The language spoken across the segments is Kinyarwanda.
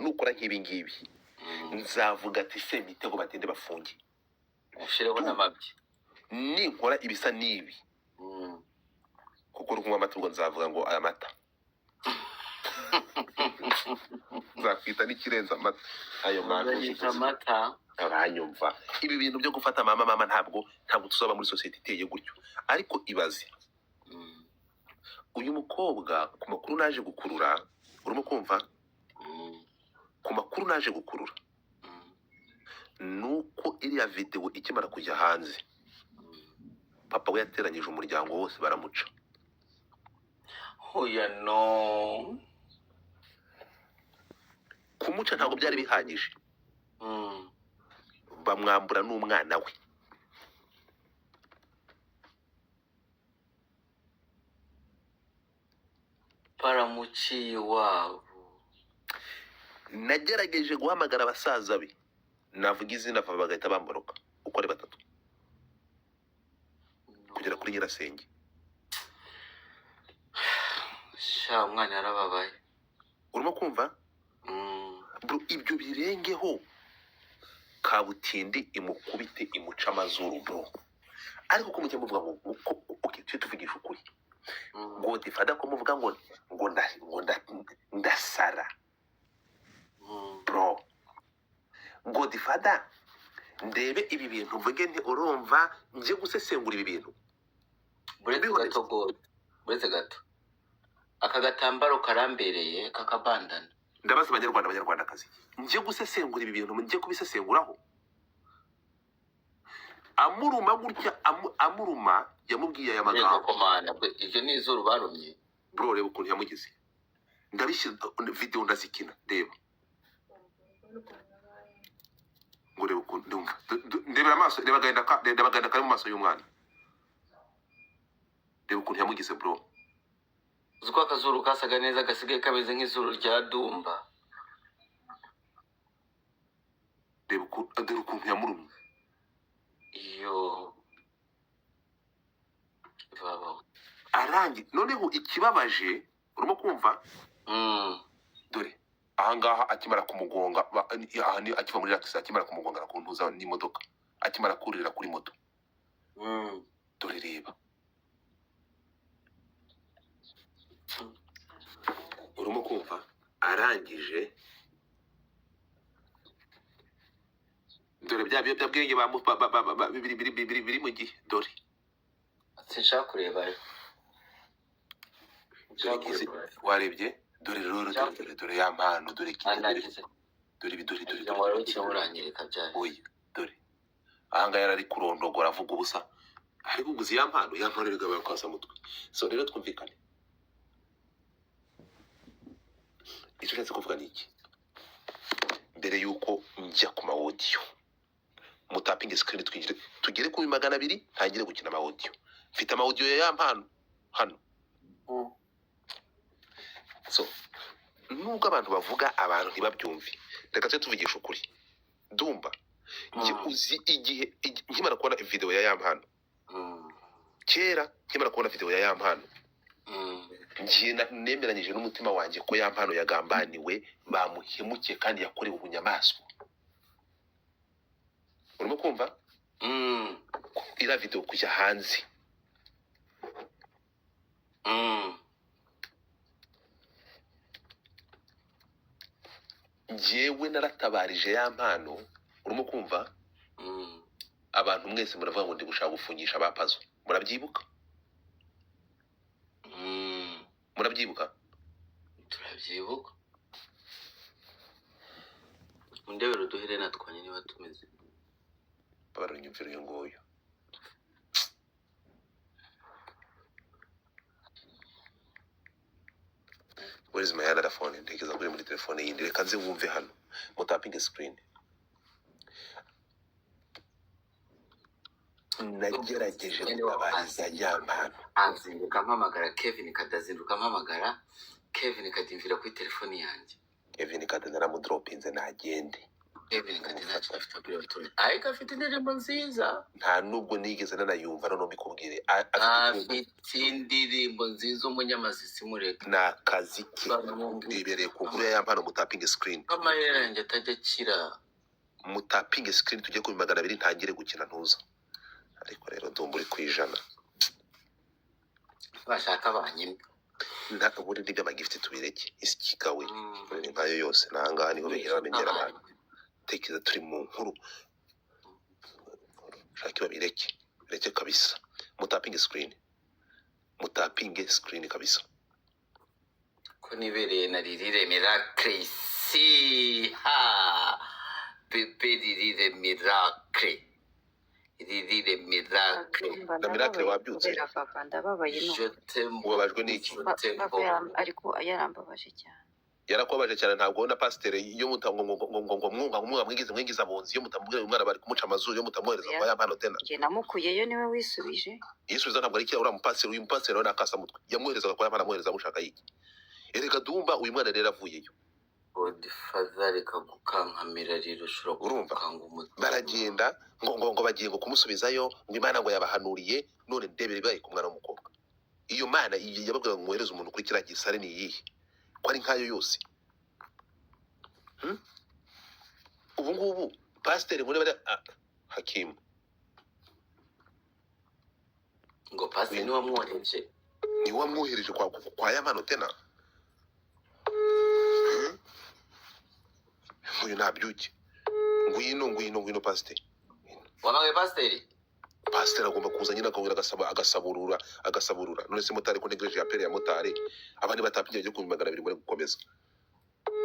nukora nk'ibi ngibi nzavuga ati se mitego batende bafungi ushireho n'amabyi ninkora ibisa n'ibi kuko rukunywa amata ubwo nzavuga ngo aya mata nzakwita n'ikirenza amata ayo mata abanyumva ibi bintu byo gufata mama ntabwo tuzaba muri society iteye gutyo ariko ibaze uyu mukobwa ku makuru naje gukurura urimo kumva ku makuru naje gukurura nuko iriya video ikimara kujya hanze papa we yateranyije umuryango wose baramuca hoya no kumuca ntabwo byari bihagije bamwambura n'umwana we baramuciye wabo nagerageje guhamagara abasaza be navuga izina bagahita bamboroka uko ari batatu kugera kuri nyirasenge sha umwana yarababaye urimo kumva bro ibyo birengeho kabutindi imukubite imuca amazuru bro ariko ko mujye muvuga ngo okay tuvugisha ukuri ngo difada ko muvuga ngo ndasara bro ngo difada ndebe ibi bintu mvuge nti urumva nje gusesengura ibi bintu buretse gato aka gatambaro karambereye kakabandana ndabaza abanyarwandakazi nje gusesengura ibi bintu nje kubisesenguraho amuruma gutya amuruma yamubwiye aya magambo ivyo ni izuru barumye bro reba ukuntu yamugize ndabishyira video ndazikina reba ngo reba ukuntu ndumva ndebera amaso reba agenda kari mu maso y'umwana reba ukuntu yamugize bro uziko akazuru kasaga neza gasigaye kameze nk'izuru rya Dumba reba ukuntu yamurumye iyo baba arangi noneho ikibabaje urimo kumva dore ahangaha akimara kumugonga akiva muri taxi akimara kumugonga akuntuza n'imodoka akimara kurira kuri moto dore reba urimo kumva arangije dore bya bwenge biri mu gihe dore sinshaka kureba warebye dore dore ya mpano dore dore ahanga yarari kurondogora avuga ubusa ariko ubuzi ya mpano rero kwasa mutwe so rero twumvikane icyo nzi kuvuga niki mbere yuko njya ku audio mutapinge screen tugere ku 200 ntangire gukina audio mfite audio ya mpano hano so nubwo abantu bavuga abantu ntibabyumve reka twe tuvugisha ukuri Dumba nje uzi igihe nkimara kubona video ya mpano kera nkimara kubona video ya mpano ngiye nemeranyije n'umutima wanjye ko ya mpano yagambaniwe bamuhemukiye kandi yakorewe ubunyamaswa urimo kumva ira video kujya hanze njyewe naratabarije ya mpano urimo kumva abantu mwese muravuga ngo ndi gushaka gufungisha abapazo murabyibuka turabyibuka undebero duhere natwanye niba tumeze baranyumvira uyu nguyu where is my other phone ntegeza kuri muri telefone yindi reka nze wumve hano mutapinge screen nagerageje kutabariza ya mpano azinduka mpamagara Kevin kadazinduka mpamagara Kevin kadimvira kuri telefone yanjye Kevin kadana mudropinze nagende ariko afite indirimbo nziza, nta nubwo nigeze nanayumva none mbikubwire afite indirimbo nziza, umunyamazisi mureka ni akazi ke nibereye ku nkuru ya mpano mutapinge screen amayera yanjye atajya akira, mutapinge screen tujye ku 200 ntangire gukina ntuza. Ariko rero ndumva uri kwijana bashaka banyine nta ubundi n'iby'amagifite tubireke isi kikawe ni nkayo yose nanga niho bigira bamenyera abantu tekeza turi mu nkuru shaki babireke bireke kabisa mutapinge screen kabisa ko nibereye na Ririre Miracle si ha bebe Ririre Miracle na Miracle wabyutse ubabajwe n'iki ariko yarambabaje cyane yarakubabaje cyane ntabwo na pasteur iyo mutango ngo mwunga mwigize abunzi iyo mutamubwira umwana bari kumuca amazuru iyo mutamwohereza kwa ya mpano tena je namukuyeyo niwe wisubije yisubiza ntabwo ari kira ura mupasteur uyu mupasteur we nakasa mutwe yamwoherezaga kwa ya mpano amwohereza mushaka yiki erega Dumba uyu mwana rero avuyeyo Godfather reka gukankamira rero ushobora urumva gukanga umutima baragenda ngo bagiye ngo kumusubizayo ngo Imana ngo yabahanuriye none ndebere baye ku mwana w'umukobwa iyo Mana yababwira ngo mwohereze umuntu kuri kira gisare ni yihe ko ari nkayo yose ubu ngubu pasteur muri bari Hakim ngo pasteur ni wamwohereje ni wamwohereje kwa ya mpano tena uyu nabyuke ngwino pasteur wanawe pasteur agomba kuza nyina akongera agasaburura none se motari ko negreje ya pere ya motari abandi batapinye byo kumagana biri muri gukomeza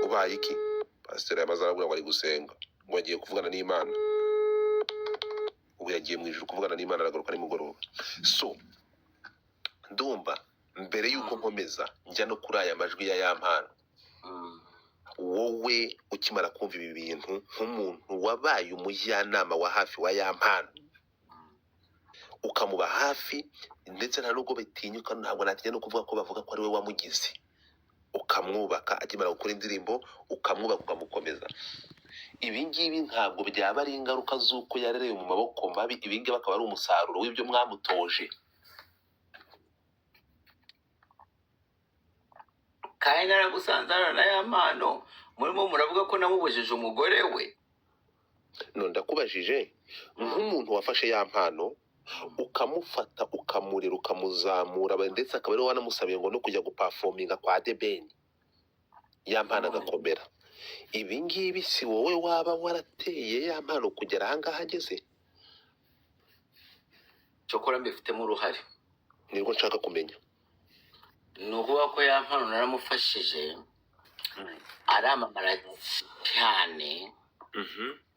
ubaye iki pasteur yamazara ngo ari gusenga ngo agiye kuvugana n'Imana ubu yagiye mu ijuru kuvugana n'Imana aragaruka nimugoroba so ndumva mbere yuko nkomeza njya no kuri aya majwi ya mpano wowe ukimara kumva ibi bintu nk'umuntu wabaye umujyanama wa hafi wa ya mpano ukamuba hafi ndetse nta nubwo bitinyuka ntabwo natinya no kuvuga ko bavuga ko ari we wamugize ukamwubaka akimara gukora indirimbo ukamwubaka ukamukomeza ibi ngibi ntabwo byaba ari ingaruka z'uko yarereye mu maboko mabi ibi ngibi akaba ari umusaruro w'ibyo mwamutoje kandi naragusanzana na ya mpano murimo muravuga ko namubujije umugore we none ndakubajije nk'umuntu wafashe ya mpano ukamufata ukamurera ukamuzamura ndetse akaba ari wanamusabiye ngo no kujya guperforminga kwa Debeni ya mpano agakomera ibi ngibi si wowe waba warateye ya mpano kugera aha ngaha ageze cyokora mbifitemo uruhare nibwo nshaka kumenya ni ukuvuga ko ya mpano naramufashije aramamara cyane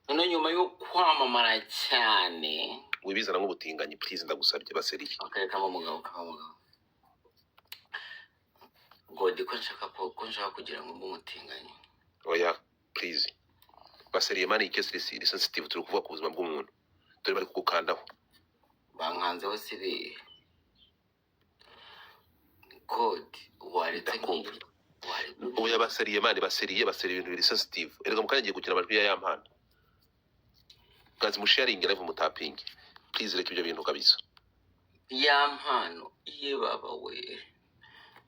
none nyuma yo kwamamara cyane wibizana nk'ubutinganyi please ndagusabye baseriye kama mugabo Godi ko nshaka kugira ngo umutinganyi oya please baseriye mani ikesi sensitive turi kuvuga ku buzima bw'umuntu turi bari kugukandaho bankanzeho sibi Godi waretse nk'iki oya baseriye mani baseriye ibintu biri sensitive erega mukangiye gukina amajwi ya mpano gazi musharinga live mutapingi please reka ibyo bintu kabisa ya mpano iye baba we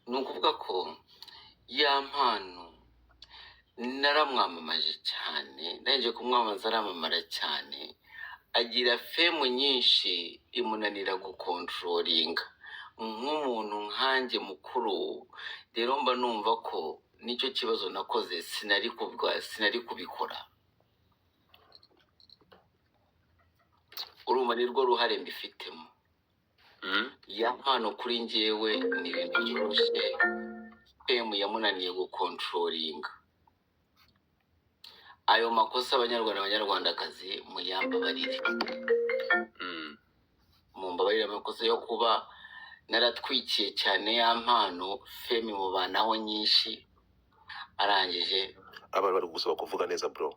ni ukuvuga ko ya mpano naramwamamaje cyane naje kumwamaza aramamara cyane agira femu nyinshi imunanira gukontrolinga nk'umuntu nkanjye mukuru rero mba numva ko nicyo kibazo nakoze sinari kubikora urumva nirwo ruhare mbifitemo ya mpano kuri njyewe ni ibintu byoroshye femu yamunaniye gukontrolinga ayo makosa abanyarwandakazi muyambabarire mumbabarire amakosa yo kuba naratwikiye cyane ya mpano femu mubanaho nyinshi arangije abantu bari gusaba kuvuga neza bro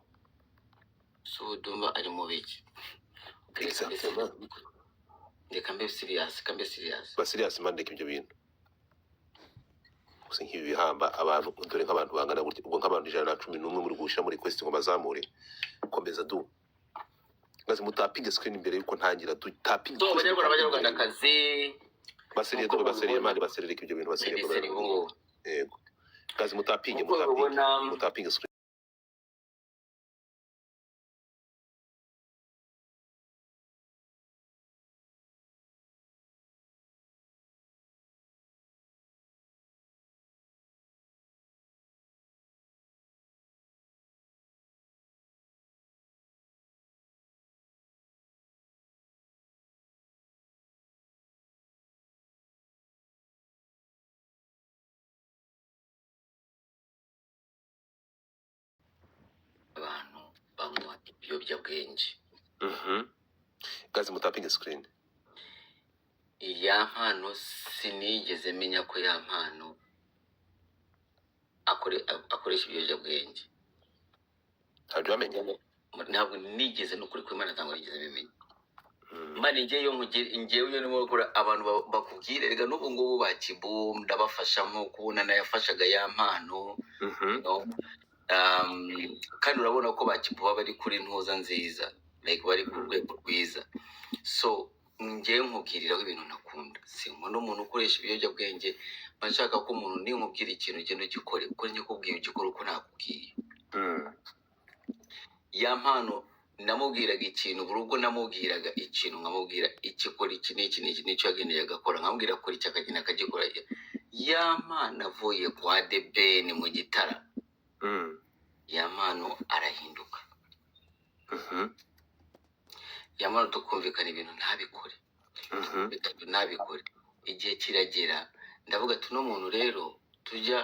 Dumba ari mu biki reka mbe serious basirias mandeke ibyo bintu gusa nk'ibi bihamba abantu dore nk'abantu bangana gutya ubwo nk'abantu 111 muri gushira muri request ngo bazamure komeza du ngazi mutapinge screen imbere yuko ntangira du tapping abanyarwandakazi baseriye mali baserereka ibyo bintu baseriye yego ngazi mutapinge screen abantu banywa ibiyobyabwenge ngazi mutapinge screen iya mpano sinigeze menya ko ya mpano akoresha ibiyobyabwenge ntabyo wamenye ntabwo nigeze n'ukuri kw'Imana ntabwo nigeze bimenya mani ngeyo ngewe yo gukora abantu bakubwire rega n'ubu ngubu bakibu ndabafasha nko kubona nayafashaga ya mpano kandi urabona ko bakibu bari kuri ntuza nziza like bari ku rwego rwiza so ngewe nkubwiriraho ibintu nakunda sinkunda umuntu ukoresha ibiyobyabwenge bashaka ko umuntu ninkubwira ikintu ugenda ugikore uko njye kubwira ugikora uko nakubwiye ya mpano namubwiraga ikintu buri ubwo namubwiraga ikintu nkamubwira ikikora iki n'iki n'iki n'icyo yagendeye agakora nkamubwira akora iki akagenda akagikora ya mpano avuye kwa The Ben mu gitara ya mpano arahinduka ya mpano tukumvikana ibintu ntabikore igihe kiragera ndavuga ati uno muntu rero tujya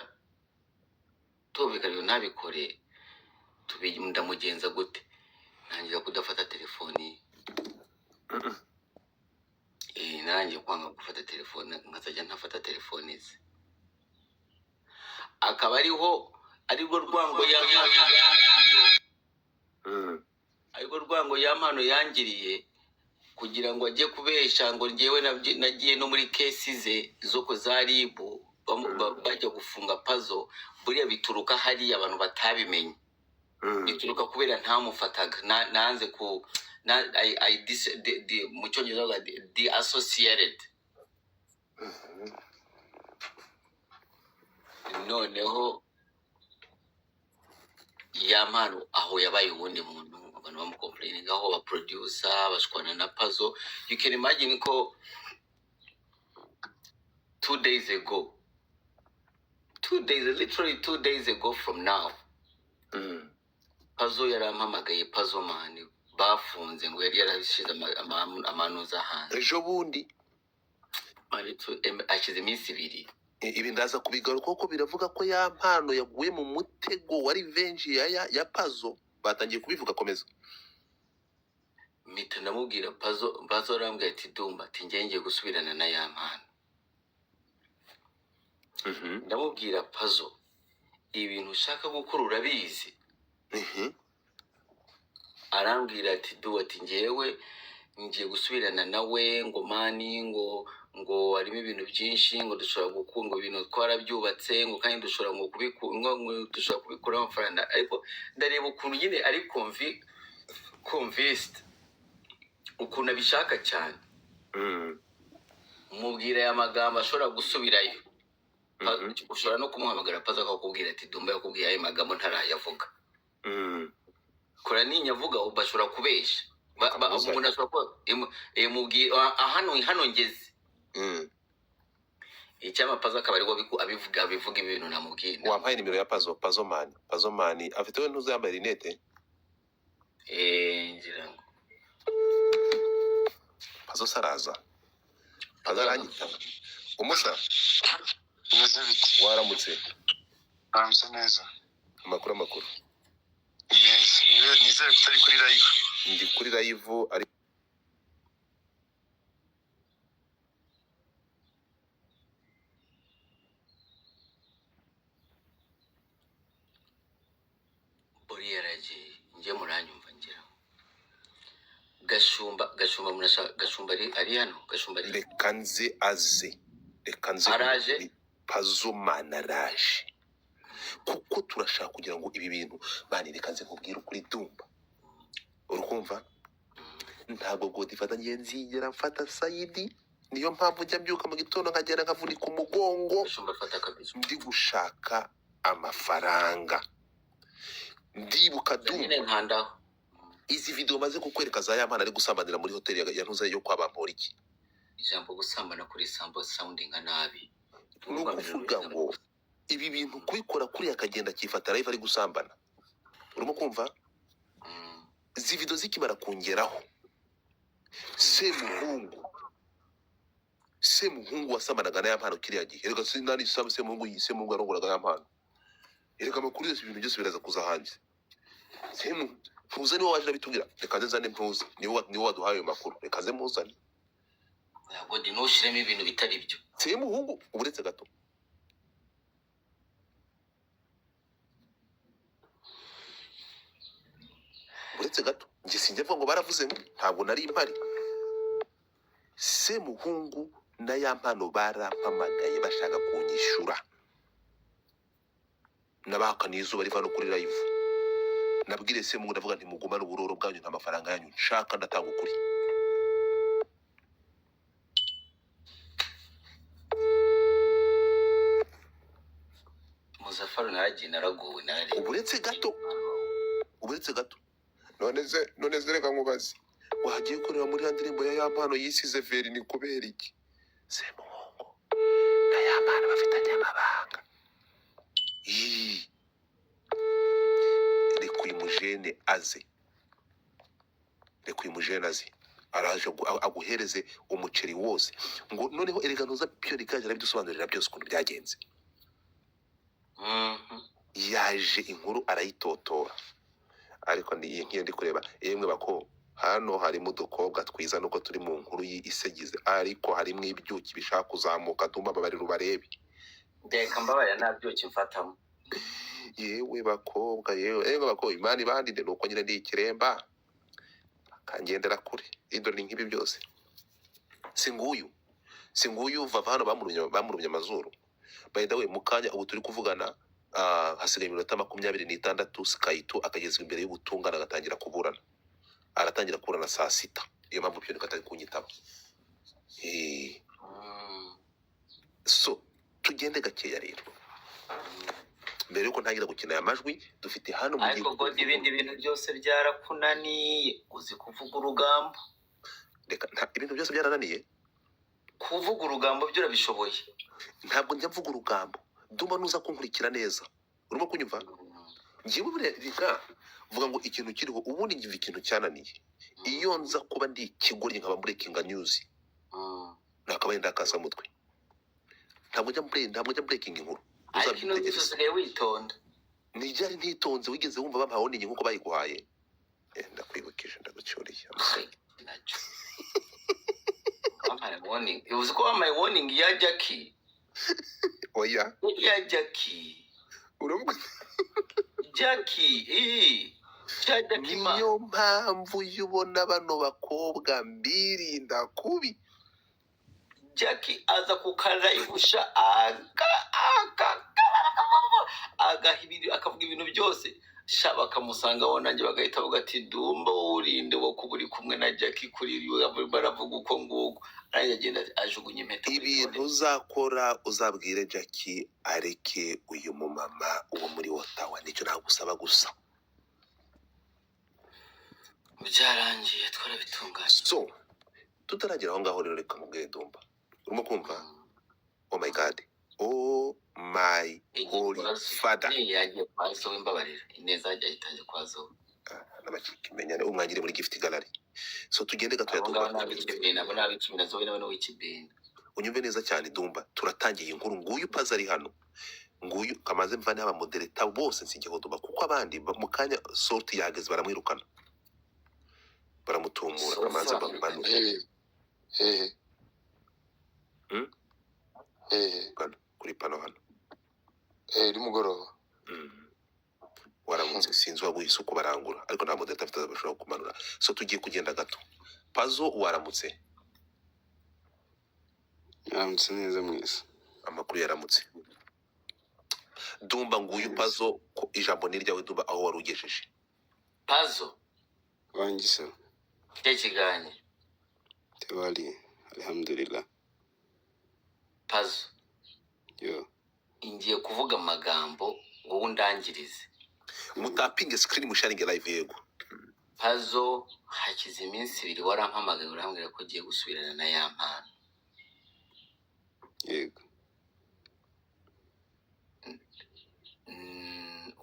tumvikana ibintu ntabikore ndamugenza gute ntangira kudafata telefoni narangiye kwanga gufata telefoni nkazajya ntafata telefoni ze akaba ariko rwango ya mpano yangiriye kugira ngo ajye kubesha ngo ngewe nagiye no muri kesi ze zo ko za RIB bajya gufunga Pazo buriya bituruka hariya abantu batabimenye bituruka kubera ntamufataga nanze ku mu cyongereza the associated noneho ya mpano aho yabaye ubundi muntu abantu bamukomplaininga aho ba producer bashwana na Pazo you can imagine ko 2 days ago literally 2 days ago from now Pazo yarampamagaye Pazo man bafunze ngo yari yarabishize amanuza hanze ejo bundi ashize iminsi 2 ibi ndaza kubigaruka kuko biravuga ko ya mpano yaguye mu mutego wa revenge ya Pazo batangiye kubivuga komeza mita namubwira Pazo arambwira ati Dumba ati ngiye gusubirana na ya mpano ndamubwira Pazo ibintu ushaka gukora urabizi arambwira ati ati ngewe ngiye gusubirana nawe ngo mani ngo harimo ibintu byinshi ngo dushobora gukunda ibintu twarabyubatse ngo kandi dushobora ngo kubikora amafaranga ariko ndareba ukuntu nyine ari convinced ukuntu abishaka cyane mubwira aya magambo ashobora gusubirayo ushobora no kumuhamagara Pazo akakubwira ati Dumba yakubwiye ayo magambo ntarayavuga kora ninyavuga ubashobora kubesha umuntu ashobora mubwira hano ngeze icyama Pazo akaba ari abivuga ibintu namubwira wampaye nimero ya Pazo man afite we ntuzambaye rinete ngira ngo Pazo saraza Pazo aranyita umusa waramutse aramutse neza amakuru nizere ko utari kuri live ndi kuri live ari buriya aragiye njye muranyumva ngira Gashumba murashaka Gashumba ari hano Gashumba ari reka nze araje Pazo manaraje kuko turashaka kugira ngo ibi bintu banirekaze nkubwira ukuri Dumba. Urukumva ntabwo Godfather ngiye nzigera mfata Saidi, niyo mpamvu njya mbyuka mu gitondo nkagenda nkavunika umugongo ndi gushaka amafaranga. Ndibuka Dumba izi video maze kukwereka za Yampano ari gusambanira muri hoteli ya Ntuza yo kwa Bamporiki. Ijambo gusambana kuri Sambo sounding nabi. Nukuvuga ngo ibi bintu kubikora kuri akagenda kifata live ari gusambana. Urimo kumva? Izi video zikimara kungeraho Semuhungu wasambanaga na Yampano kiriya gihe. Erega sinari Semuhungu arongoraga Yampano. Erega amakuru yose ibintu byose biraza kuza hanze. Ntuza niwe waje bitubwira. Reka nzane Ntuza. Niwe waduhaye ayo makuru. Reka nze muzane. Ntabwo dinoshiremo ibintu bitari byo. Semuhungu uburetse gato. Uretse gato njye sinjye mvuga ngo baravuze ntabwo nari impari. Semuhungu na Yampano barampamagaye bashaka kunyishura. Nabahakaniye izuba riva no kuri live. Nabwire Semuhungu ndavuga nti mugumane uburoro bwanyu nta mafaranga yanyu nshaka ndatanga ukuri. Muzafaru naragiye naraguwe narareba. Uburetse gato. None se reka nkubaze. Wagiye kureba muri ya ndirimbo ya Yampano yisize veri ni kubera iki? Semuhungu na Yampano bafitanye amabanga. Reka uyu mujene aze. Araje aguhereze umuceri wose. Ngo noneho erega Ntuza byo rikaje arabidusobanurira byose ukuntu byagenze. Yaje inkuru arayitotora. Ariko ngiye ndi kureba yemwe bako hano harimo udukobwa twiza nuko turi mu nkuru yisegize, ariko harimo ibyuki bishaka kuzamuka Dumba babarira ubarebe. Ndeka mbabaya nabyuki mfatamo. Yewe bakobwa bako Imana ibandinde nuko nyine ndi ikiremba kangendera kure. Indo ni nkibi byose. Singuyu vava hano bamurumye amazuru. By the way mukanya ubu turi kuvugana hasigaye iminota 26 Skaitu akagezwa imbere y'ubutungane agatangira kuburana. Aratangira kuburana saa 6. Iyo mpamvu byo nikatari kunyitaba. So tugende gakeya rero. Mbere yuko ntangira gukina amajwi dufite hano mu gihe ariko God ibindi bintu byose byarakunaniye uzi kuvuga urugambo. Reka ibintu byose byarananiye. Kuvuga urugambo byo urabishoboye. Ntabwo njya mvuga urugambo. Dumba nuza kunkurikira neza. Urimo kunyumva? Ngiye bureka vuga ngo ikintu kiriho ubundi ngive ikintu cyananiye. Iyo nza kuba ndi ikigori nkaba breaking news. Nakabaye ndakasa mutwe. Ntabwo njya breaking inkuru. Ariko ino byose witonda. Nijari ntitonze wigeze wumva bampaone nkuko bayiguhaye. Ndakwibukije ndagucyuriye. Nacho. My warning. It was called my warning ya Jackie. Oya. Ya Jackie. Urumva? Jackie, Jackie ma. Niyo mpamvu yubona bano bakobwa mbirinda kubi. Jackie aza kukarayibusha akavuga ibintu byose. Shaba kamusanga wo nanjye bagahita bavuga ati Dumba urinde wo kuburi kumwe na Jackie kuri baravuga uko nguko. Aranje agenda ajugunye impeta. Ibintu uzakora uzabwire Jackie areke uyu mumama uwo muri Ottawa nicyo nagusaba gusa. Byarangiye twarabitunganye. So tutaragira aho ngaho rero reka mubwire Dumba. Urimo kumva? Oh my God. Oh my holy father. Yagiye kwazo wimbabarira. Ineza ajya itanze kwazo. N'abakimenyane umwangire muri gift gallery. So tugende gatoya Dumba. Nabikimina zo nawe no wikibenda. Unyumve neza cyane Dumba. Turatangiye inkuru nguyu paza ari hano. Nguyu kamaze mvane aba modereta bose nsigiye Dumba kuko abandi mu kanya sorti yageze baramwirukana. Baramutumura kamaze bamanura. Kuri pano hano. Rimugoroba. Waramutse sinzi wabuhise uko barangura ariko nta modeta afite bashobora kumanura. So tugiye kugenda gato. Pazo waramutse. Yaramutse neza mwese. Amakuru yaramutse. Dumba nguyu Puzzle ko ijambo ni ryawe Dumba aho wari ugejeje. Puzzle Wangiso. cyekiganye Tewali. Alhamdulillah. Puzzle Yo. ngiye kuvuga amagambo wowe undangirize. Mutapinge screen musharinge live yego. Puzzle hakize iminsi 2 warampamagaye urambwira ko ugiye gusubirana na ya mpano. Yego.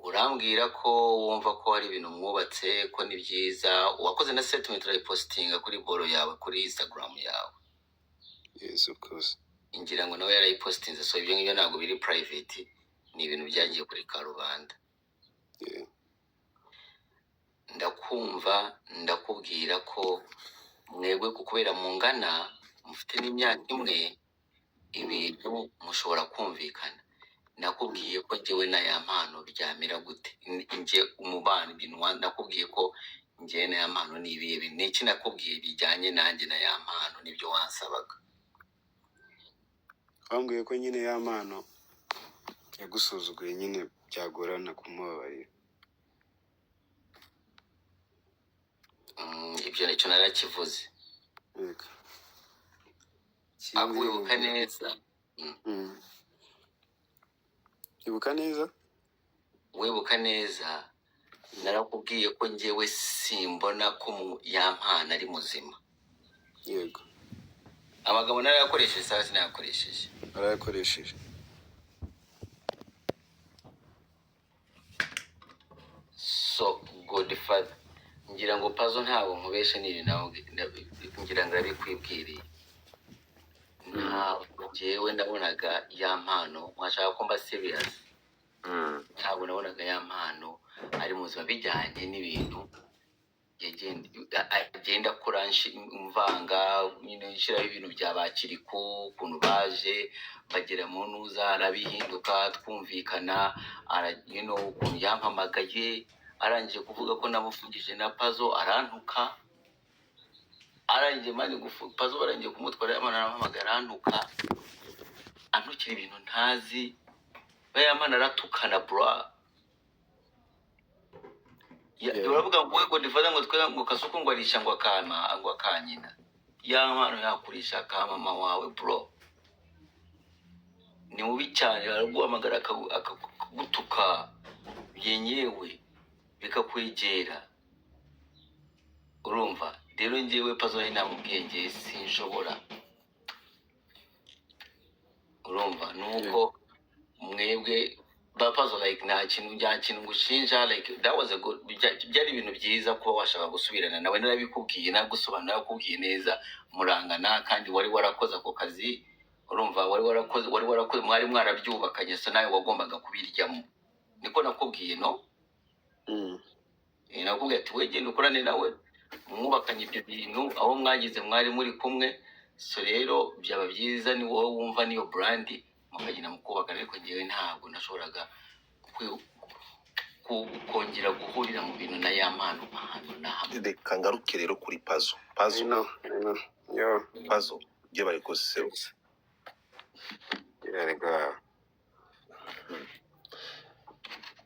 Urambwira ko wumva ko hari ibintu mwubatse ko ni byiza wakoze na statement urayipostinga kuri bolo yawe kuri Instagram yawe. Yes, of course. Ingira ngo nawe yarayipostinze so ibyo ngibyo ntabwo biri private ni ibintu byagiye kuri karubanda. Yeah. Ndakumva ndakubwira ko mwebwe kukubera mungana mufite n'imyaka imwe ibintu mushobora kumvikana. Nakubwiye ko njyewe na ya mpano byamera gute nje umubano ibintu nakubwiye ko njye na ya mpano ni ibihe n'iki nakubwiye bijyanye nanjye na ya mpano nibyo wansabaga. Wambwiye ko nyine ya mpano yagusuzuguye nyine byagorana kumubabarira. Ibyo nicyo narakivuze. Yego. Akwibuka neza. Ibuka neza? Wibuka neza narakubwiye ko njyewe simbona ko ya mpano ari muzima. Yego. Abagabo narayakoresheje saa sinayakoresheje. Arayakoresheje. So Godfather ngira ngo Puzzle ntabwo nkubeshe nibi nawe ngira ngo arabikwibwiriye. Ntabwo njyewe ndabonaga ya mpano mwashaka ko mba serious. Ntabwo nabonaga ya mpano ari muzima bijyanye n'ibintu agenda akora mvanga nyine nshiraho ibintu byabakiriko ukuntu baje bagera mu ntuza arabihinduka twumvikana ukuntu yampamagaye arangije kuvuga ko namufungije na Puzzle arantuka arangije mani Puzzle barangije kumutwara yamana arampamagara antukira ibintu ntazi bayamana aratukana bro. Uravuga ngo wego difata ngo twe ngo kasuko ngo arisha ngo akanyina ya mpano yakurisha akamama wawe bro. Ni mubi cyane araguhamagara akagutuka yenyewe bikakwegera. Urumva rero njyewe Puzzle namubwenge sinshobora. Urumva nuko mwebwe ba Puzzle like nta kintu ngushinja like that was a good byari ibintu byiza ko washaka gusubirana nawe narabikubwiye nagusobanura kubwiye neza murangana kandi wari warakoze ako kazi. Urumva wari warakoze mwari mwarabyubakanye so nawe wagombaga kubiryamo niko nakubwiye no. Nakubwiye ati we genda ukorane nawe mwubakanye ibyo bintu aho mwagize mwari muri kumwe so rero byaba byiza ni wowe wumva niyo brand mukagina mukubaka ariko ngewe ntabwo nashoboraga kongera guhurira mu bintu na ya mpano ahantu nahamwe. Reka ngaruke rero kuri Puzzle. Yo. Puzzle byo bari kose. Yarega.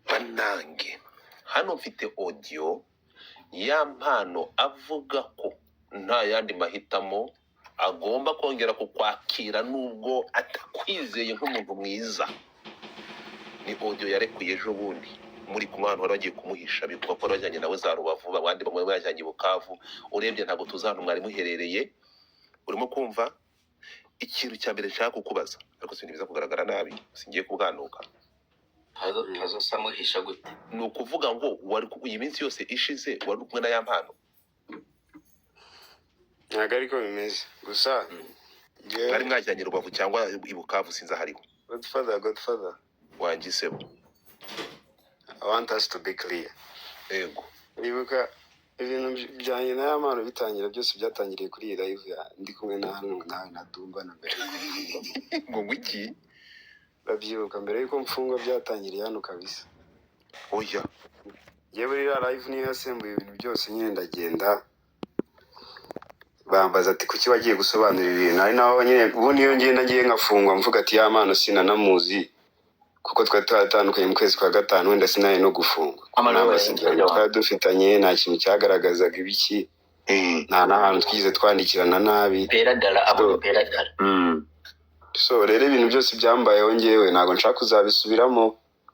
Banange hano mfite audio ya mpano avuga ko nta yandi mahitamo agomba kongera kukwakira nubwo atakwizeye nk'umuntu mwiza. Ni audio yarekuye ejo bundi muri kumwe ahantu bagiye kumuhisha bikuba ko bajyanye nawe za Rubavu abandi bamwe bajyanye Bukavu. Urebye ntabwo tuzana mwari muherereye. Urimo kumva ikintu cya mbere nshaka kukubaza ariko sindibiza kugaragara nabi singiye kuganuka. Puzzle samuhisha gute? Ni ukuvuga ngo wari iyi minsi yose ishize wari kumwe na ya mpano. Ntabwo ariko bimeze gusa Bari mwajyanye Rubavu cyangwa Bukavu sinza hariho. Godfather Wangisebo. I want us to be clear. Yego. Nibuka ibintu byanye na ya mpano bitangira byose byatangiriye kuri iyi live ya ndi kumwe na hano na Dumba na mbere Ngo ngiki? babyibuka mbere yuko mfungwa byatangiriye hano kabisa. Oya. Yewe iriya live niyo yasembuye ibintu byose nyine ndagenda bambaza ati kuki wagiye gusobanura ibintu ari naho nyine ubu niyo ngenda ngiye nkafungwa mvuga ati ya mpano sinanamuzi kuko twari twatandukanye mu kwezi kwa gatanu wenda sinari no gufungwa nta Amarore masezerano twari dufitanye nta kintu cyagaragazaga ibiki nta n'ahantu twigeze twandikirana nabi peradara abo peradara so rero ibintu byose byambayeho ngewe ntabwo nshaka kuzabisubiramo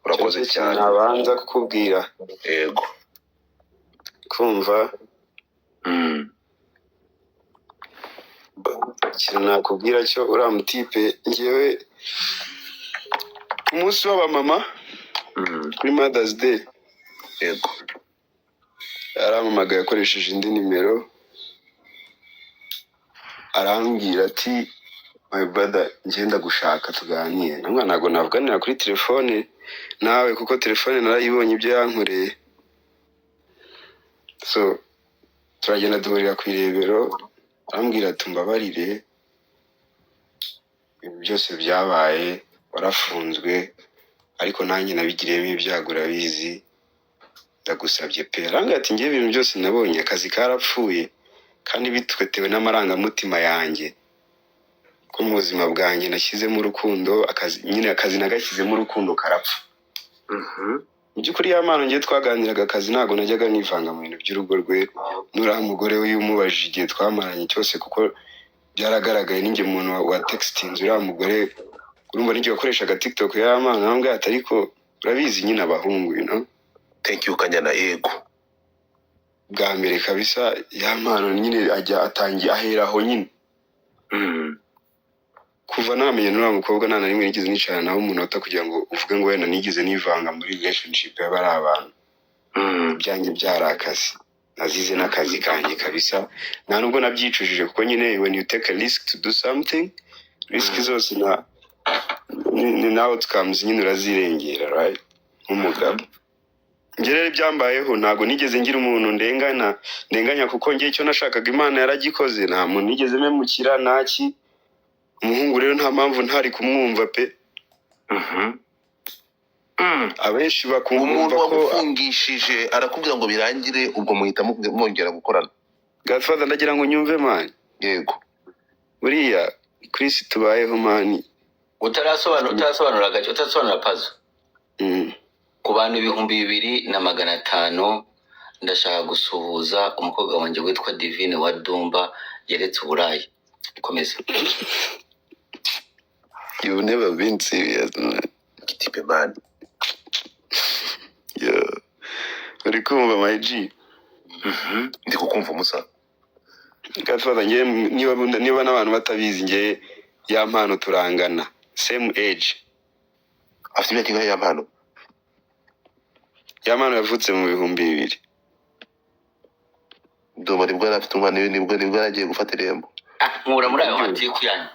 urakoze cyane nabanza kukubwira yego kumva ikintu nakubwira cyo uriya mutipe ngewe ku munsi w'abamama kuri Mother's Day yego yarampamagaye akoresheje indi nimero arambwira ati my brother ngenda gushaka tuganire namwe ntabwo navuganira kuri telefone nawe kuko telefone narayibonye ibyo yankoreye so turagenda duhurira ku irebero arambwira ati mbabarire ibintu byose byabaye warafunzwe ariko nanjye nabigiriyemo ibyago urabizi ndagusabye pe arambwira ati ngewe ibintu byose nabonye akazi karapfuye kandi bitwetewe n'amarangamutima yanjye ko mu buzima bwanjye nashyizemo urukundo akazi nagashyizemo urukundo karapfa mu by'ukuri ya mpano ngewe twaganiraga akazi ntabwo najyaga nivanga mu bintu by'urugo rwe n'uriya mugore we umubajije igihe twamaranye cyose kuko byaragaragaye n'inge muntu wa textinze uriya mugore urumva n'igihe wakoreshaga TikTok ya mpano arambwira ati ariko urabizi nyine abahungu thank you Kanyana yego bwa mbere kabisa ya mpano nyine atangiye aheraho nyine kuva namenye n'uriya mukobwa nta na rimwe nigeze nicarana nawe umunota kugira ngo uvuge ngo wenda nigeze nivanga muri relationship y'aba ari abantu byanjye byari akazi nazize n'akazi kanjye kabisa nta nubwo nabyicujije kuko nyine when you take a risk to do something risk zose na outcomes nyine urazirengera right nk'umugabo njye rero ibyambayeho ntabwo nigeze ngira umuntu ndenganya kuko njye icyo nashakaga Imana yaragikoze nta muntu nigeze memukira naki umuhungu rero nta mpamvu ntari kumwumva pe abenshi bakumva umuntu ko wagufungishije arakubwira ngo birangire ubwo muhita mwongera gukorana Godfather ndagira ngo nyumve mani yego buriya Chris tubayeho mani utarasobanura gace utasobanura pazo ku bantu 2,500 ndashaka gusuhuza umukobwa wanjye witwa Divine wa Dumba yeretse uburayi komeza you never been serious man kitipe man uri kumva my G ndi kukumva musa Godfather ngiye niba n'abantu batabizi ngiye ya mpano turangana same age afite imyaka ingahe ya mpano yamano yavutse mu 2000 Dumba nibwo afite umwana nibwo yaragiye gufata irembo nkura muri ayo matiku yanyu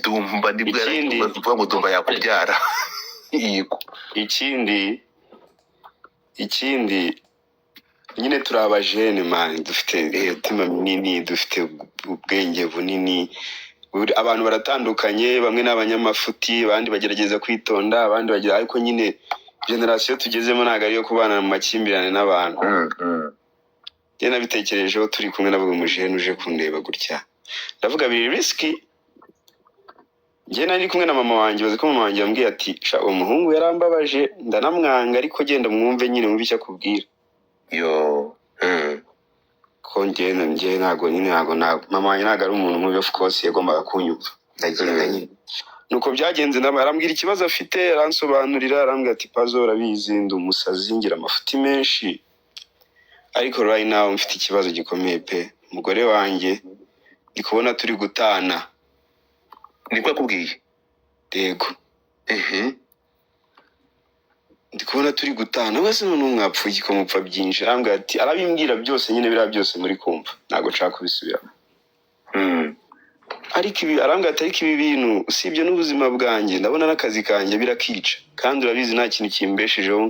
Dumba nibwo yaragiye kuvuga ngo Dumba yakubyara yego ikindi nyine turi abajene man dufite umutima minini dufite ubwenge bunini abantu baratandukanye bamwe n'abanyamafuti abandi bagerageza kwitonda abandi bagira ariko nyine generation tugezemo ntago ariyo kubana mu makimbirane n'abantu njye nabitekerejeho turi kumwe navuga umujene uje kundeba gutya ndavuga biri risky njye nari kumwe na mama wanjye bazi ko mama wanjye yambwiye ati sha umuhungu yarambabaje ndanamwanga ariko genda mwumve nyine mwumve icyo akubwira ko njye ntago mama wanjye ntago ari umuntu mubi of course yagombaga kunyumva ndagenda nyine nuko byagenze arambwira ikibazo afite aransobanurira arambwira ati pazo urabizi ndi umusazi ngira amafuti menshi ariko right now mfite ikibazo gikomeye pe umugore wanjye ndi kubona turi gutana niko yakubwiye yego ndi kubona turi gutana wese n'umwapfuye ko mupfa byinshi arambwira ati arabimbwira byose nyine bira byose muri kumva ntago nshaka kubisubiramo ariko ibi arambwira ati ariko ibi bintu usibye n'ubuzima bwanjye ndabona n'akazi kanjye birakica kandi urabizi nta kintu kimbeshejeho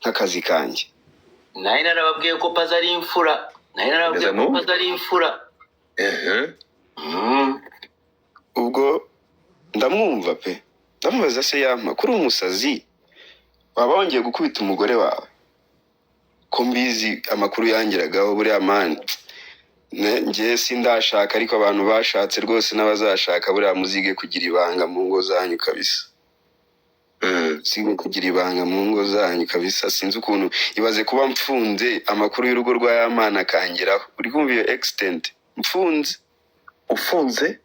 nk'akazi kanjye nari narababwiye ko pazo ari imfura ubwo ndamwumva pe ndamubaza se yampa kuri umusazi waba wongeye gukubita umugore wawe ko mbizi amakuru yangeragaho buriya mani njye sindashaka ariko abantu bashatse rwose n'abazashaka buriya muzige kugira ibanga mu ngo zanyu kabisa sigo kugira ibanga mu ngo zanyu kabisa. Sinzi ukuntu ibaze kuba mfunze amakuru y'urugo rwa Yamana akangeraho. Uri kumva iyo extent mfunze ufunze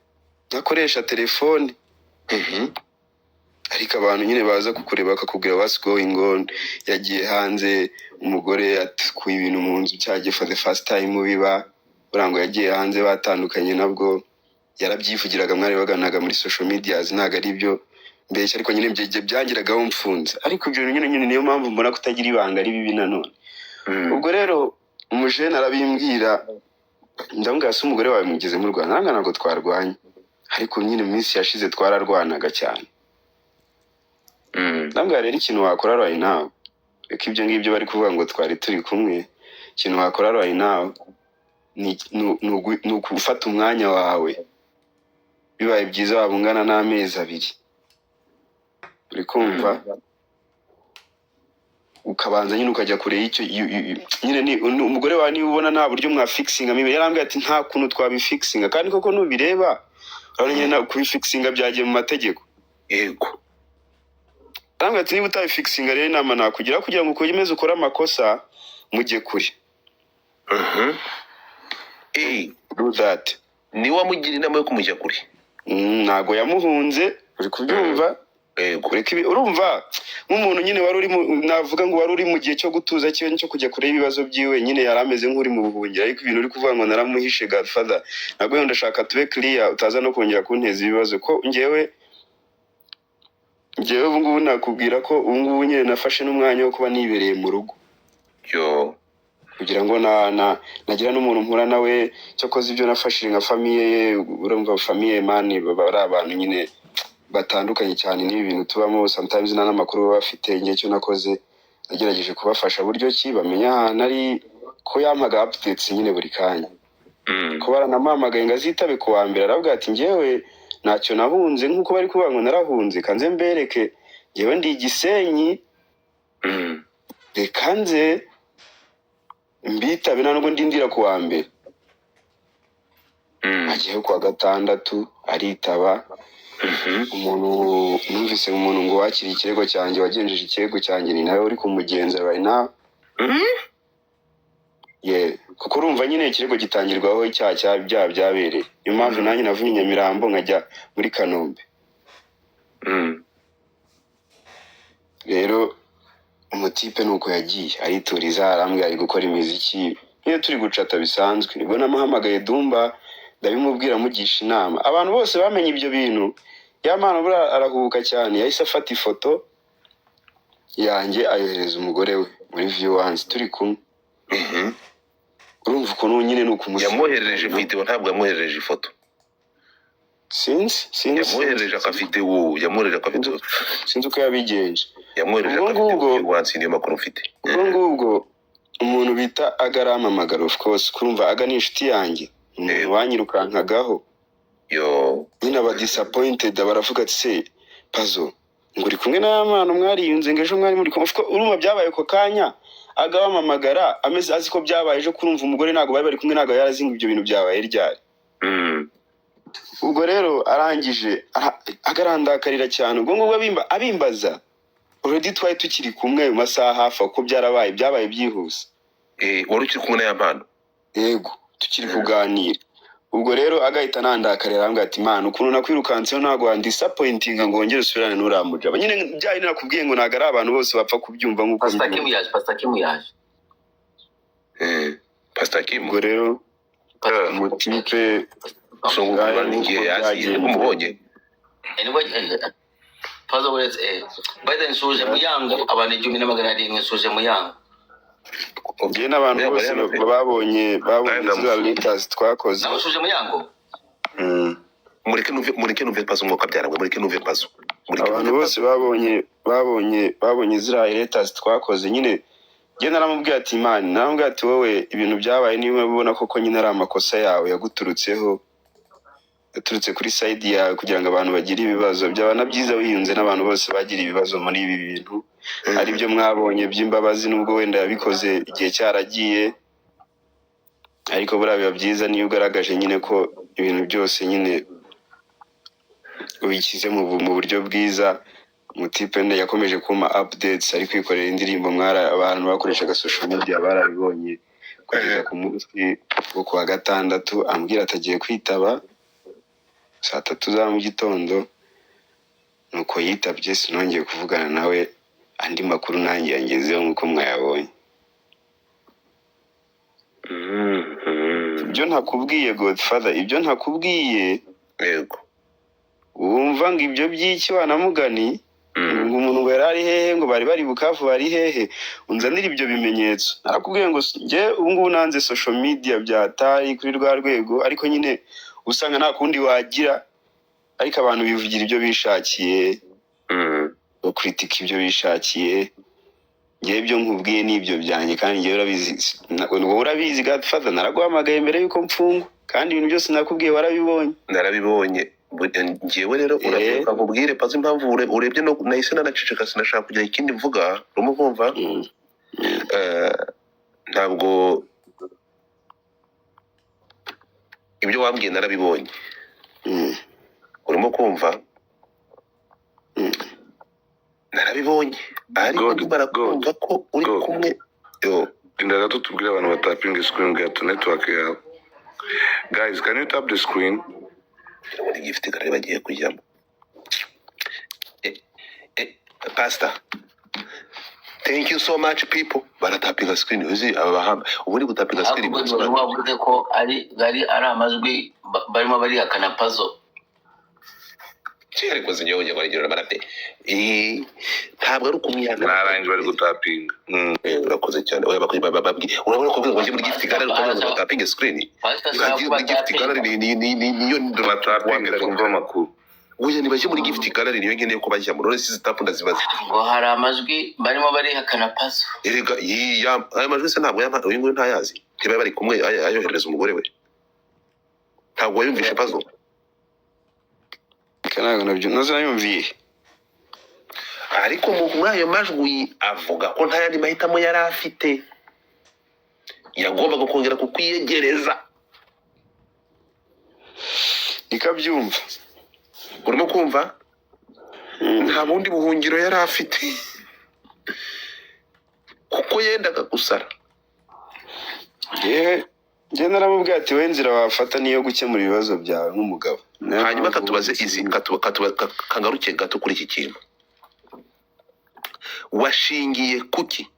nakoresha telefone ariko abantu nyine baza kukureba bakakubwira what's going on. Yagiye hanze umugore atkuye ibintu mu nzu cyagiye for the first time biba urango yagiye hanze batandukanye nabwo yarabyivugiraga mwari baganaga muri social media ntago ari byo mbeshya ariko nyine byagiragaho mfunze ariko ibyo nyine niyo mpamvu mbona kutagira ibanga ari bibi nanone. Ubwo rero umujene arabimbwira ndambwira se umugore wawe mugeze mu Rwanda ntabwo twarwanye ariko nyine mu minsi yashize twararwanaga cyane. Ndambwira rero ikintu wakora right now reka ibyo ngibyo bari kuvuga ngo twari turi kumwe. Ikintu wakora right now ni ugufata umwanya wawe bibaye byiza waba ungana n'amezi 2 uri kumva ukabanza nyine ukajya kure y'icyo nyine ni umugore wawe niba ubona nta buryo mwa fixinga mibe yarambwiye ati nta kuntu twabifixinga kandi koko nubireba urabona nyine kubifixinga byagiye mu mategeko. Yego Arambwira ati niba utabifixinga rero inama nakugira kugira ngo ukomeze ukore amakosa mujye kure. Do that. Ni wamugira inama yo kumujya kure? Ntago yamuhunze uri kubyumva. Urumva nk'umuntu nyine wari uri navuga ngo wari uri mu gihe cyo gutuza cyo kujya kure ibibazo byiwe nyine yarameze nk'uri mu buhungiro ariko ibintu uri kuvuga ngo naramuhishe Godfather ntabwo ndashaka tube clear utaza no kongera kunteza ibibazo ko njyewe ubu ngubu nakubwira ko ubu ngubu nyine nafashe n'umwanya wo kuba nibereye mu rugo kugira ngo nagira n'umuntu mpura nawe cyo koze ibyo nafashije nka famiye ye. Urumva famiye mani bari abantu nyine batandukanye cyane n'ibi bintu tubamo sometimes n'amakuru baba bafite igihe cyo nakoze nagerageje kubafasha buryo ki bamenya ahantu ari ko yampaga updates nyine buri kanya ko baranamamagaye ngo azitabe ku wa mbere aravuga ati njyewe ntacyo nahunze nk'uko bari kuvuga ngo narahunze kanze mbereke njyewe ndi Gisenyi reka nze mbitabe ntabwo ndindira ku wa mbere. Agiye ku wa gatandatu aritaba umuntu numvise umuntu ngo wakiri ikirego cyanjye wagenjeje ikirego cyanjye ni nawe uri kumugenza right now. Kuko urumva nyine ikirego gitangirwaho icyaha byabereye niyo mpamvu nanjye navuye Nyamirambo nkajya muri Kanombe. Rero umutipe nuko yagiye arituriza arambwira ari gukora imiziki niyo turi gucata bisanzwe nibwo namuhamagaye Dumba ndabimubwira mugisha inama. Abantu bose bamenye ibyo bintu Yamana bura arahubuka cyane yahise afata ifoto yanjye ayohereza umugore we muri viewers turi kumwe. Urumva ukuntu nyine n'ukumusiga yamwoherereje video ntabwo yamwoherereje ifoto. Sinzi yamwoherereje akavideo sinzi uko yabigenje yamwoherereje akavideo wansi niyo makuru mfite. Ubwo umuntu bita agaramamagara of course kurumva aga ni inshuti yanjye wanyirukankagaho nyine aba disappointed baravuga ati se Pazo ngo uri kumwe na Yamana mwariyunze ngo ejo mwari muri urumva byabaye ko kanya agabamamagara ameze azi ko byabaye ejo kurumva umugore ntago bari kumwe ntago yarazinga ibyo bintu byabaye ryari. Ubwo rero arangije agarandakarira cyane ubwo ngubwo abimbaza already twari tukiri kumwe mu masaha hafi uko byabaye byihuse. Wari ukiri kumwe na Yamana? Yego tukiri kuganira. Ubwo rero agahita nandakarira arambwira ati Mana ukuntu nakwirukanseho ntago disappointing ngo ngere usubirane n'uramuja nyine byari nakubwiye ngo ntago ari abantu bose bapfa kubyumva nk'uko Pastor Kim yaje. Pastor Kim ubwo rero umutipe umubonye Pazo uretse Biden suje muyango abantu 10,700 nsuje muyango. Ubye n'abantu bose babonye zira liters twakoze. Nabashuje muyango. Mureke nuve Pazo umwuka byarangwe mureke nuve Pazo. Abantu bose babonye zira liters twakoze nyine nge naramubwiye ati Imana naramubwiye ati wowe ibintu byabaye niba ubona koko nyine ari amakosa yawe yaguturutseho yaturutse kuri side yawe kugira ngo abantu bagire ibibazo byabana byiza wiyunze n'abantu bose bagira ibibazo muri ibi bintu ari byo mwabonye by'imbabazi nubwo wenda yabikoze igihe cyaragiye ariko biba byiza niyo ugaragaje nyine ko ibintu byose nyine ubishyize mu buryo bwiza umutipe yakomeje kuma updates ari kwikorera indirimbo abantu bakoreshaga social media barabibonye kugeza ku munsi wo kuwa gatandatu ambwira atagiye kwitaba saa 3 za mu gitondo, nuko yitabye sinongeye kuvugana nawe. Andi makuru nanjye yangezeho nkuko mwayabonye. Ibyo ntakubwiye Godfather, ibyo ntakubwiye. Yego. Wumva ngo ibyo by'iki wanamugani ngo umuntu ngo yari hehe, ngo bari Bukavu bari hehe, unzanira ibyo bimenyetso. Narakubwiye ngo nge ubu ngubu nanze social media byatari kuri rwa rwego, ariko nyine usanga nta kundi wagira, ariko abantu bivugira ibyo bishakiye, bakritika ibyo bishakiye. Ngewe ibyo nkubwiye n'ibyo byanjye, kandi ngewe urabizi Godfather, naraguhamagaye mbere yuko mfungwa, kandi ibintu byose nakubwiye warabibonye. Narabibonye. Ngewe rero uravuga ngo ubwire Pazo impamvu urebye no nahise nanaceceka sinashaka kugira ikindi mvuga. Urimo kumva? Ntabwo ibyo wambwiye narabibonye. Urimo kumva? Narabibonye. Ariko barakumva ko uri kumwe. Yo. Inda tubwire abantu batapinga screen gato network yawe. Guys, can you tap the screen? Muri gift kare bagiye kujyamo. Pastor. Thank you so much people. Baratapinga screen uzi abahamba. Ubundi gutapinga screen bavuze ko ari amajwi barimo bari akana Pazo. Ariko zinyoye barigirira barate. Ntabwo ari ukumwihana. Naranje bari gutapinga. Urakoze cyane. Oya bababwi. Urabona ko ngo muri gift kare uko gutapinga screen. Muri gift kare niyo batapinga kumva makuru. Uye nibaje muri gift kare niyo ngeneye ko bajya muri resi zitapu ndazibaza. Ngo hari amajwi barimo bari hakana Pazo. Erega aya majwi se ntabwo yampa uyu nguyu ntayazi. Tiba bari kumwe ayohereza umugore we. Ntabwo yumvishe Pazo. Kanaga nabyo nazayumviye. Ariko muri ayo majwi avuga ko nta yandi mahitamo yari afite, yagombaga kongera kukwiyegereza. Nikabyumva. Urimo kumva? Nta bundi buhungiro yari afite, kuko yendaga gusara. Nge naramubwiye ati we nzira wafata niyo gukemura ibibazo byawe nk'umugabo. Hanyuma katubaze izi kangaruke gato kuri iki kintu. Washingiye kuki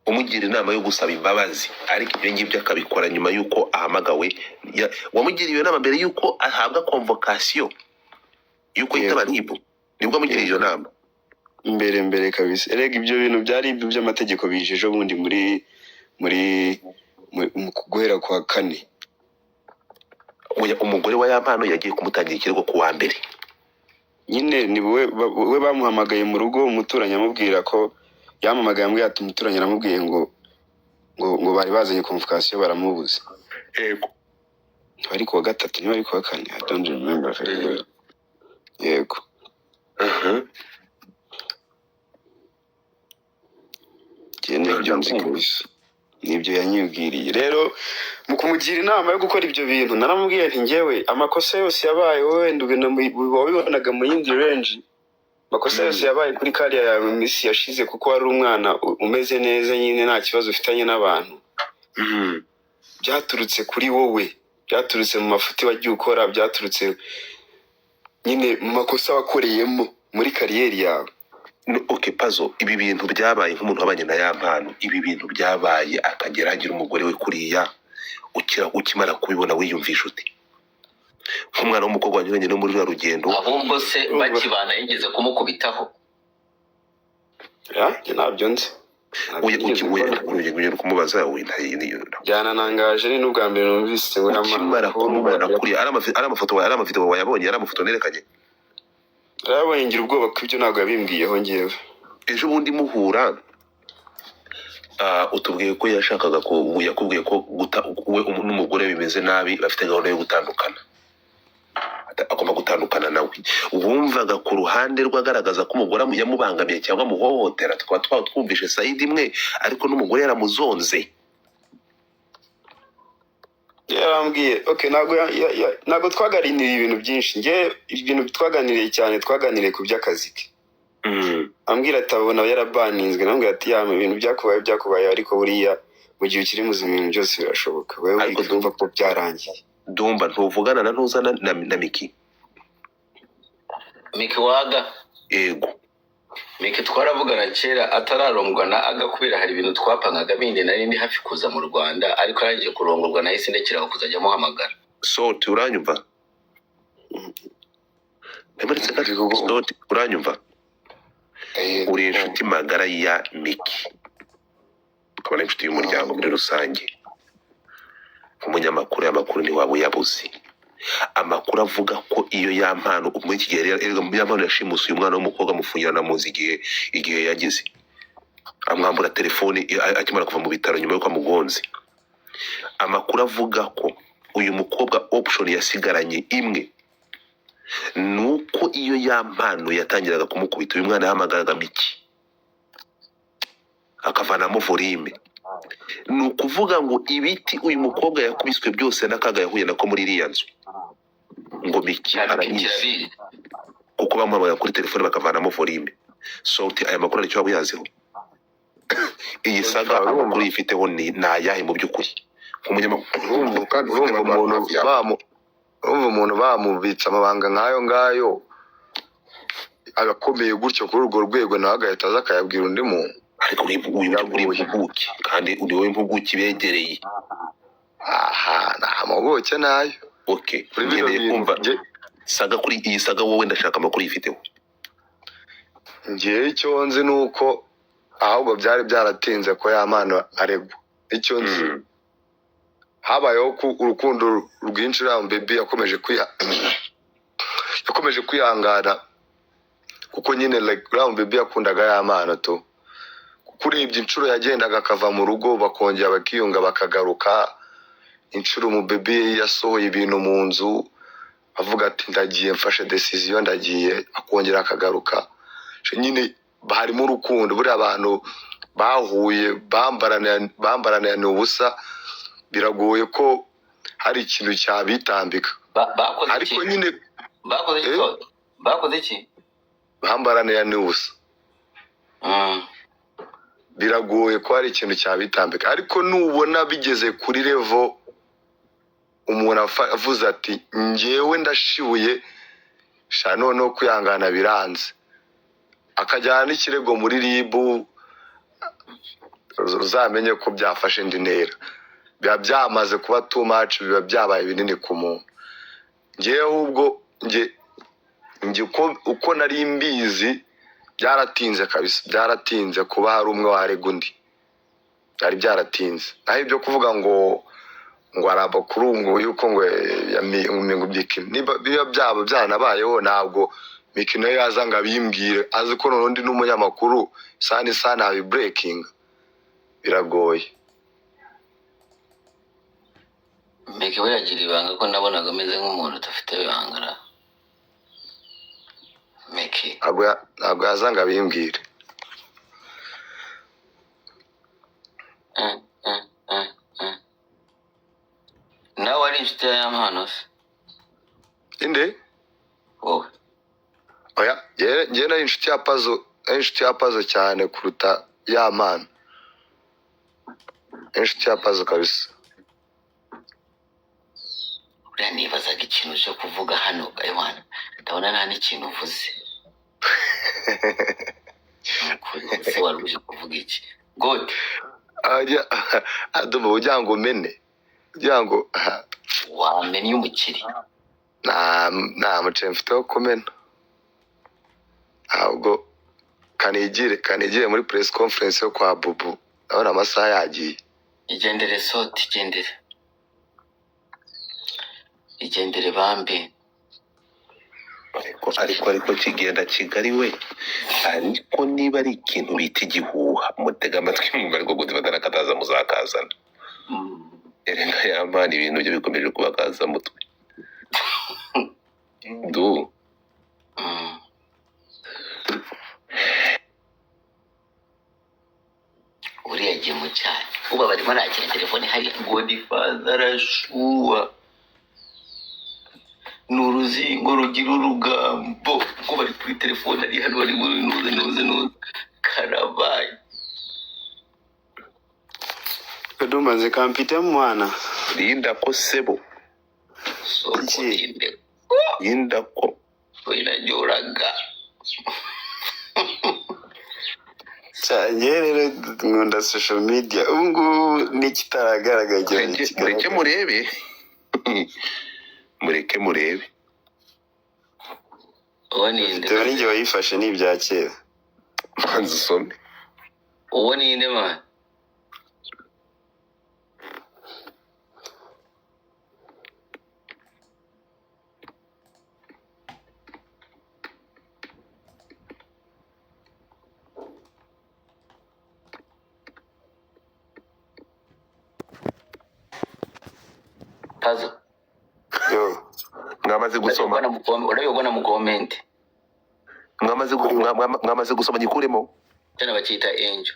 umugira inama yo gusaba imbabazi, ariko ibyo ngibyo akabikora nyuma yuko ahamagawe? Wamugiriye inama mbere yuko ahabwa convocation yuko yitaba RIB? Nibwo amugiriye iyo nama? Mbere kabisa. Erega ibyo bintu byari ibyo by'amategeko bijeje ubundi muri guhera kwa 4. Umugore wa Yampano yagiye kumutangira ikirego ku wa mbere. Nyine ni we bamuhamagaye mu rugo, umuturanyi amubwira ko yamamagaye ambwira ati umuturanyi aramubwiye ngo bari bazanye convocation baramubuze. Yego. Bari ku wa 3 niba ari ku wa 4, I don't remember very well. Yego. Nibyo yanyibwiriye. Rero mu kumugira inama yo gukora ibyo bintu naramubwiye nti ngewe amakosa yose yabaye wowe wabibonaga mu yindi range. Amakosa yose yabaye kuri kariya ya misi yashize kuko wari umwana umeze neza nyine nta kibazo ufitanye n'abantu. Byaturutse kuri wowe, byaturutse mu mafuti wagiye ukora, byaturutse nyine mu makosa wakoreyemo muri kariyeri yawe. Okay Pazo, ibi bintu byabaye nk'umuntu wabanye na Yampano, ibi bintu byabaye akagera agira umugore we kuriya, ukimara kubibona wiyumvisha uti nk'umwana w'umukobwa wanyuranye no muri rugendo? Ahubwo se bakibana yigeze kumukubitaho? Ntabyo nzi. Uye kumubaza wenda byananangaje ni n'ubwa mbere numvise we ukimara kumubona kuriya. Ari amafoto wayabonye, ari amafoto nerekanye? Arabonye ngira ubwoba ko ibyo ntabwo yabimbwiyeho ngewe. Ejo bundi muhura utubwiye ko yashakaga ko yakubwiye ko we n'umugore bimeze nabi, bafite gahunda yo gutandukana, agomba gutandukana nawe. Wumvaga ku ruhande rwagaragaza ko umugore yamubangamiye cyangwa muhohotera? Tukaba twumvishe side imwe, ariko n'umugore yaramuzonze. yarambwiye okay, ntabwo twaganiriye ibintu byinshi. Ibintu twaganiriye cyane, twaganiriye ku by'akazi ke. Ambwira ati abona yarabaninzwe. Nambwira ati yama ibintu byakubaye ariko buriya mu gihe ukiri muzima ibintu byose birashoboka. Wewe ukumva ko byarangiye. Dumba ntuvugana na ntuzana na Miki. Miki waga Yego. Miki twaravugana kera atararongwa na aga kubera hari ibintu twapangaga bindi nari ndi hafi kuza mu Rwanda ariko yaje kurongorwa na isi ndekera kuzajya muhamagara. So turanyumva? Nemeretse kandi so uranyumva? Uri inshuti magara ya Miki. Ukaba inshuti y'umuryango muri rusange. Umunyamakuru y'amakuru ni wabo yabuze. Amakuru avuga ko iyo yampano muri iki gihe yampano yashimusi uyu mwana w'umukobwa amufungirana muzi igihe yagize. Amwambura telefone akimara kuva mu bitaro nyuma y'uko amugonze. Amakuru avuga ko uyu mukobwa option yasigaranye imwe nuko iyo yampano yatangiraga kumukubita uyu mwana yahamagaraga Miki akavanamo volume. Ni ukuvuga ngo ibiti uyu mukobwa yakubiswe byose n'akaga yahuye nako muri iriya nzu ngo Miki arayizi kuko bamuhamagara kuri telefone bakavanamo volume. So aya makuru aricyo waba uyaziho? Iyi saga amakuru yifiteho ni ayahe mu by'ukuri nk'umunyamakuru? Umuntu bamubitsa amabanga nk'ayo ngayo agakomeye gutyo kuri urwo rwego nawe agahita aza akayabwira undi muntu. Ariko uri impuguke kandi uri wowe impuguke begereye. Aha nta mpuguke nayo. Okay, ngendeye kumva saga kuri iyi saga wowe ndashaka amakuru yifiteho. Ngiye icyo nzi nuko ahubwo byari byaratinze ko yamana aregwa. Icyo nzi habayeho urukundo rwinshi uriya baby yakomeje kwihangana kuko nyine like uriya baby yakundaga yamana to. Kurebye inshuro yagendaga akava mu rugo bakongera bakiyunga bakagaruka. Inshuro mu baby yasohoye ibintu mu nzu avuga ati ndagiye mfashe decision ndagiye, akongera akagaruka. Nyine harimo urukundo. Buri abantu bahuye bambarana ubusa biragoye ko hari ikintu cyabitambika. Ariko nyine bakoze iki? Bambarana ubusa. Biragoye ko hari ikintu cyabitambika. Ariko nubona bigeze kuri level umuntu avuze ati njyewe ndashibuye sha noneho kwihangana biranze, akajyana n'ikirego muri RIB, uzamenye ko byafashe indi ntera. Biba byamaze kuba too much, biba byabaye binini ku muntu. Njyewe ubwo uko nari mbizi byaratinze kabisa, byaratinze kuba hari umwe warega undi. Byari byaratinze. Naho ibyo kuvuga ngo arabakuru ngo yuko ngo yamingo byiki niba byaba byanabayeho ntabwo Miki nayo yazanga bimbwire azi ko n'undi n'umunyamakuru sana abi breaking. Biragoye. Miki we yagira ibanga ko nabonaga ameze nk'umuntu udafite ibanga. Miki ntabwo yazanga bimbwire. nawe ari inshuti ya Yamano se? Inde? Wowe? Oya, njye nari inshuti ya Puzzle cyane kuruta Yamano. Inshuti ya Puzzle kabisa. Uriya nibazaga ikintu cyo kuvuga hano Gaywana, ndabona nta n'ikintu uvuze. Ese wari uje kuvuga iki? God aduma ugira ngo mene, ugira ngo wamenye umukiri. nta muce mfite wo kumena. Ahubwo kanigire muri press conference yo kwa Bubu, ndabona amasaha yagiye. Igendere soti, igendere bambe. ariko kigenda Kigali we. Ariko niba ari ikintu bita igihuha mutega amatwi mu ariko gute badarakataza muzakazana. Erega Yamana ibintu byo bikomeje kubakaza mutwe. yari yagiye mu cyane ubu barimo arakira telefone hari Godfather arashuwa n'uruzingo rugira urugambo ngo bari kuri telefone ari hano bari muri nuze karabaye kadumaze kampite mwana Linda ko sebo. soko inde Linda ko. inajyoraga cyane rero nkunda social media ubu n'ikitaragaragaye Mureke murebe. Mureke murebe. uwo ninde tewe ninjye wayifashe n'ibya kera Manzi usome. uwo ninde man Pazo Yo. Mwamaze gusoma. urabibona mu comment Mwamaze gusoma nyikuremo. cyane bakita Angel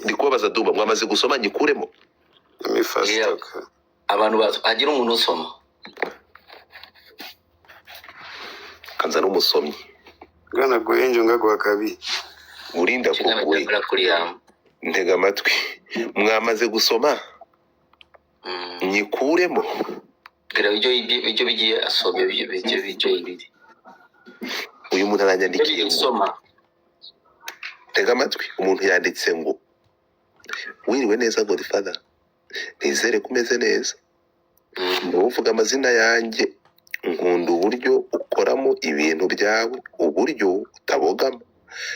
Ndikubabaza Dumba mwamaze gusoma nyikuremo. imifastoka abantu bazo agira umuntu usoma Kanza n'umusomyi. gana guhenje ngagwa kabi Urinda cyane kugwe. bakira kuri yam Ntega amatwi. Mwamaze gusoma nyikuremo. gira ibyo bigiye asomye ibyo ibiri Uyu muntu aranyandikiye ngo soma tega amatwi umuntu yanditse ngo wiriwe neza Godfather nizere kumeze neza uvuga amazina yanjye nkunda uburyo ukoramo ibintu byawe uburyo utabogama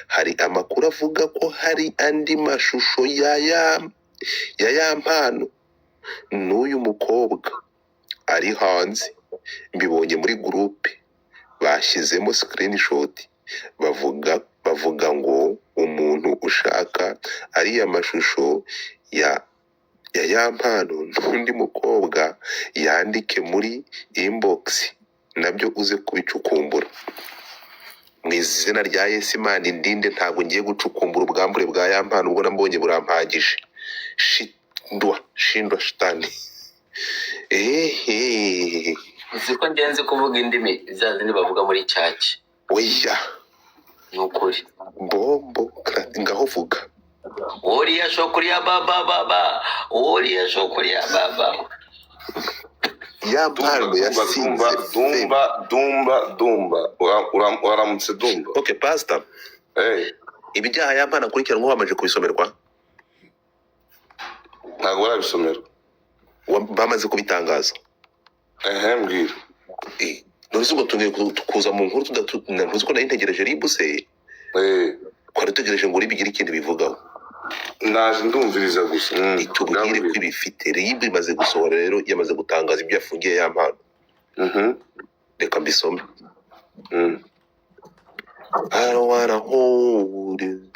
hari amakuru avuga ko hari andi mashusho ya mpano n'uyu mukobwa ari hanze mbibonye muri groupe bashyizemo screenshot bavuga ngo umuntu ushaka ariya mashusho ya mpano n'undi mukobwa yandike muri inbox nabyo uze kubicukumbura mu izina rya Yesu Imana indinde ntabwo ngiye gucukumbura ubwambure bwa ya mpano ubwo nambonye burampagije shindwa shitani uziko ngenze kuvuga indimi zazindi bavuga muri church oya nukuri bombo ngaho vuga oriya shokuri ya baba oriya shokuri ya baba ya mpano yasinze Dumba waramutse Dumba. okay pastor ibyaha ya mpano akurikiranwa wamaje kubisomerwa ntabwo barabisomera bamaze kubitangaza mbwira ntuzi ngo tugiye kuza mu nkuru ntuzi ko nari ntegereje ribu se twari dutegereje ngo ribigire ikintu bivugaho naje ndumviriza gusa itubwire ko ibifite ribu imaze gusohora rero yamaze gutangaza ibyo yafungiye ya mpano reka mbisome I don't wanna hold you.